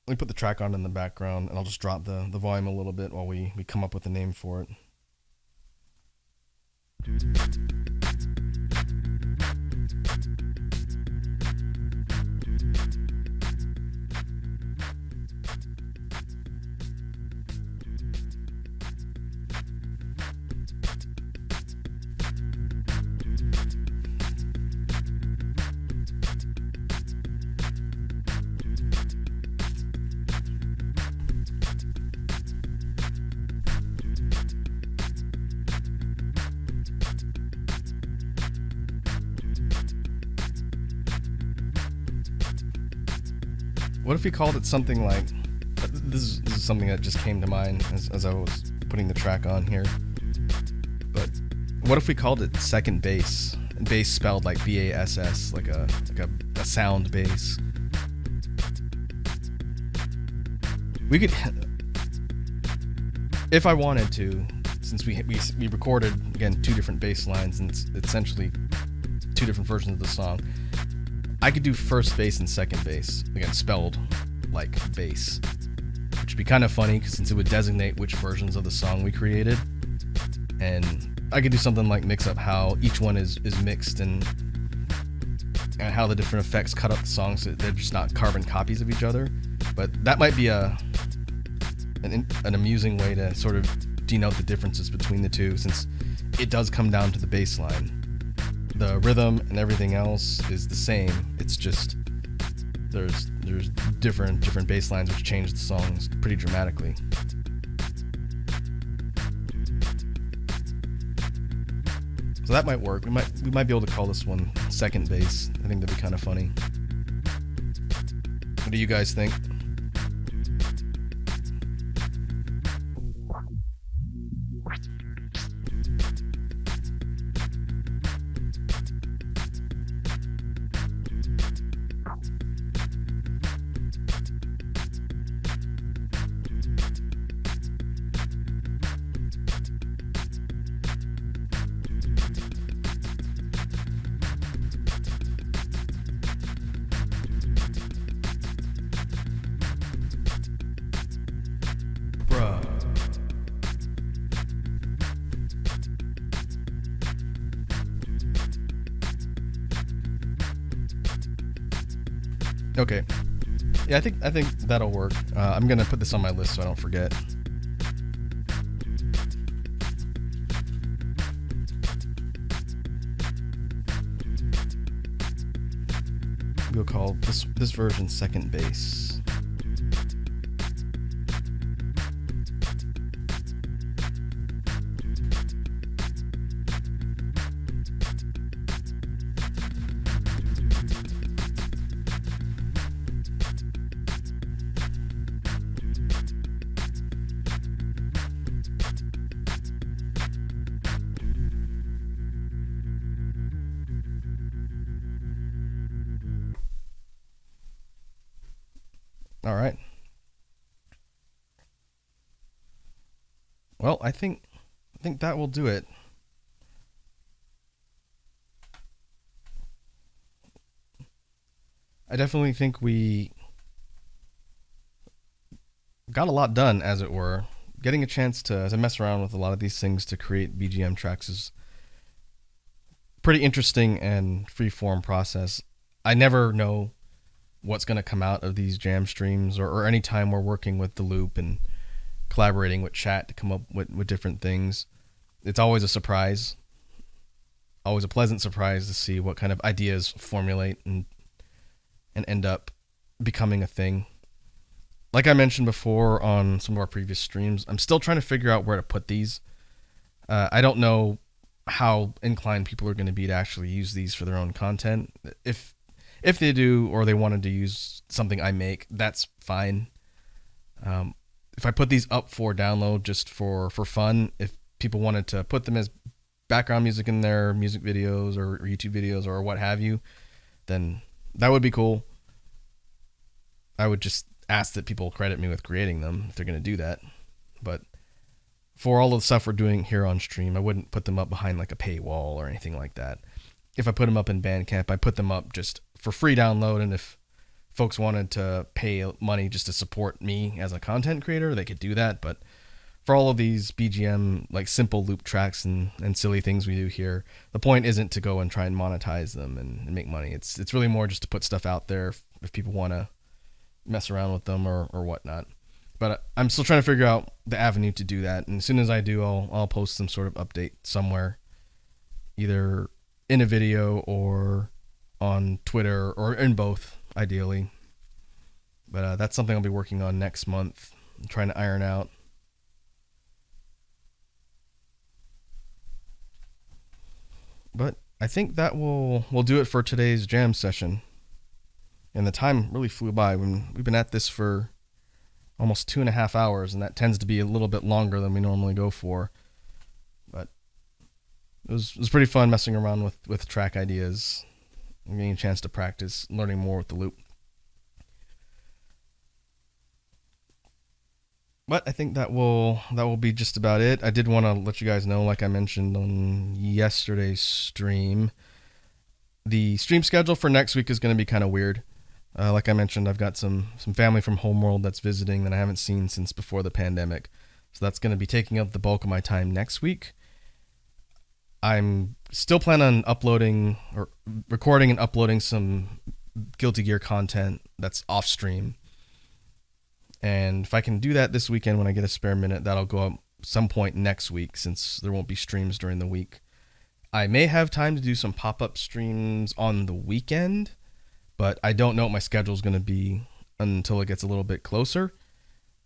the track on in the background, and I'll just drop the volume a little bit while we come up with a name for it. What if we called it something like, this is something that just came to mind as I was putting the track on here, but what if we called it second bass? Bass spelled like BASS, like a sound bass. We could, if I wanted to, since we recorded, again, two different bass lines, and it's essentially two different versions of the song, I could do first bass and second bass, again, spelled like bass, which would be kind of funny since it would designate which versions of the song we created. And I could do something like mix up how each one is mixed and how the different effects cut up the songs so they're just not carbon copies of each other. But that might be an amusing way to sort of denote the differences between the two, since it does come down to the bass line. The rhythm and everything else is the same. It's just there's different bass lines which change the songs pretty dramatically. So that might work. We might be able to call this one second bass. I think that'd be kind of funny. What do you guys think? Okay. Yeah, I think that'll work. I'm gonna put this on my list so I don't forget. We'll call this version second base. All right. Well, I think that will do it. I definitely think we got a lot done, as it were. Getting a chance to mess around with a lot of these things to create BGM tracks is pretty interesting and free-form process. I never know what's going to come out of these jam streams, or any time we're working with the loop and collaborating with chat to come up with different things. It's always a surprise, always a pleasant surprise to see what kind of ideas formulate and end up becoming a thing. Like I mentioned before on some of our previous streams, I'm still trying to figure out where to put these. I don't know how inclined people are going to be to actually use these for their own content. If they do, or they wanted to use something I make, that's fine. If I put these up for download just for fun, if people wanted to put them as background music in their music videos or YouTube videos or what have you, then that would be cool. I would just ask that people credit me with creating them if they're going to do that. But for all of the stuff we're doing here on stream, I wouldn't put them up behind like a paywall or anything like that. If I put them up in Bandcamp, I put them up just for free download, and if folks wanted to pay money just to support me as a content creator, they could do that. But for all of these BGM, like simple loop tracks and silly things we do here, the point isn't to go and try and monetize them and make money. It's really more just to put stuff out there if people want to mess around with them or whatnot. But I'm still trying to figure out the avenue to do that, and as soon as I do, I'll post some sort of update somewhere, either in a video or on Twitter, or in both, ideally. But that's something I'll be working on next month, trying to iron out. But I think that will do it for today's jam session. And the time really flew by. We've been at this for almost 2.5 hours, and that tends to be a little bit longer than we normally go for. But it was pretty fun messing around with track ideas, and getting a chance to practice, learning more with the loop. But I think that will be just about it. I did want to let you guys know, like I mentioned on yesterday's stream, the stream schedule for next week is going to be kind of weird. Like I mentioned, I've got some family from Homeworld that's visiting that I haven't seen since before the pandemic. So that's going to be taking up the bulk of my time next week. I'm still planning on uploading or recording and uploading some Guilty Gear content that's off stream. And if I can do that this weekend when I get a spare minute, that'll go up some point next week, since there won't be streams during the week. I may have time to do some pop-up streams on the weekend, but I don't know what my schedule is going to be until it gets a little bit closer.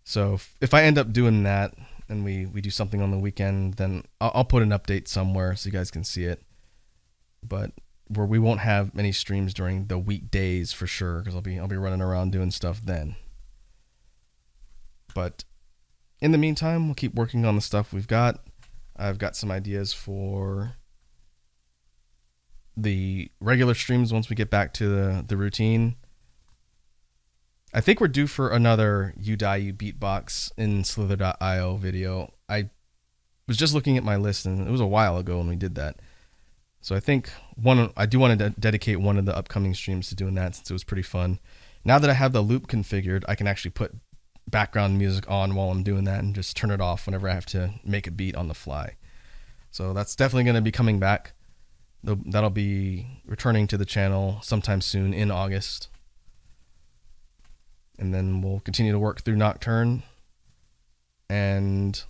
So if I end up doing that and we do something on the weekend, then I'll put an update somewhere so you guys can see it. But where we won't have many streams during the weekdays for sure, because I'll be running around doing stuff then. But in the meantime, we'll keep working on the stuff we've got. I've got some ideas for the regular streams once we get back to the routine. I think we're due for another You Die You Beatbox in Slither.io video. I was just looking at my list, and it was a while ago when we did that. So I think I do want to dedicate one of the upcoming streams to doing that, since it was pretty fun. Now that I have the loop configured, I can actually put background music on while I'm doing that and just turn it off whenever I have to make a beat on the fly. So that's definitely going to be coming back. That'll be returning to the channel sometime soon in August. and then we'll continue to work through Nocturne. And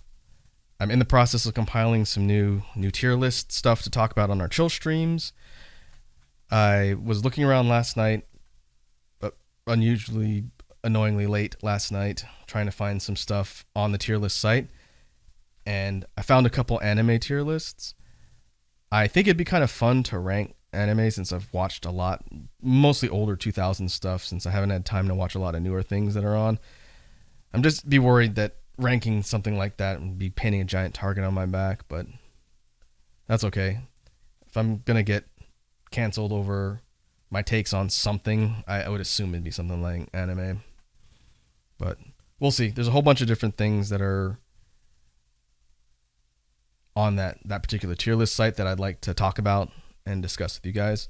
I'm in the process of compiling some new tier list stuff to talk about on our chill streams. I was looking around last night, unusually annoyingly late last night, trying to find some stuff on the tier list site, and I found a couple anime tier lists. I think it'd be kind of fun to rank anime since I've watched a lot, mostly older 2000 stuff, since I haven't had time to watch a lot of newer things that are on. I'm just be worried that ranking something like that would be painting a giant target on my back, but that's okay. If I'm gonna get canceled over my takes on something, I would assume it'd be something like anime. But we'll see. There's a whole bunch of different things that are on that particular tier list site that I'd like to talk about and discuss with you guys.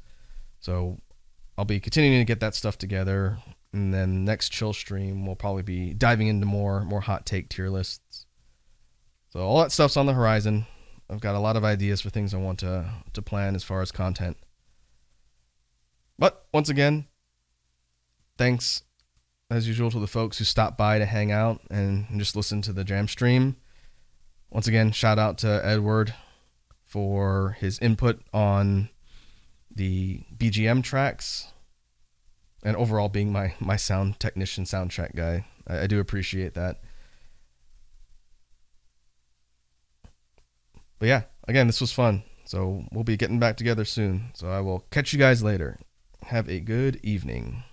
So I'll be continuing to get that stuff together, and then next chill stream we'll probably be diving into more hot take tier lists. So all that stuff's on the horizon. I've got a lot of ideas for things I want to plan as far as content. But once again, thanks as usual to the folks who stopped by to hang out and just listen to the jam stream. Once again, shout out to Edward for his input on the BGM tracks and overall being my sound technician, soundtrack guy. I do appreciate that. But yeah, again, this was fun. So we'll be getting back together soon. So I will catch you guys later. Have a good evening.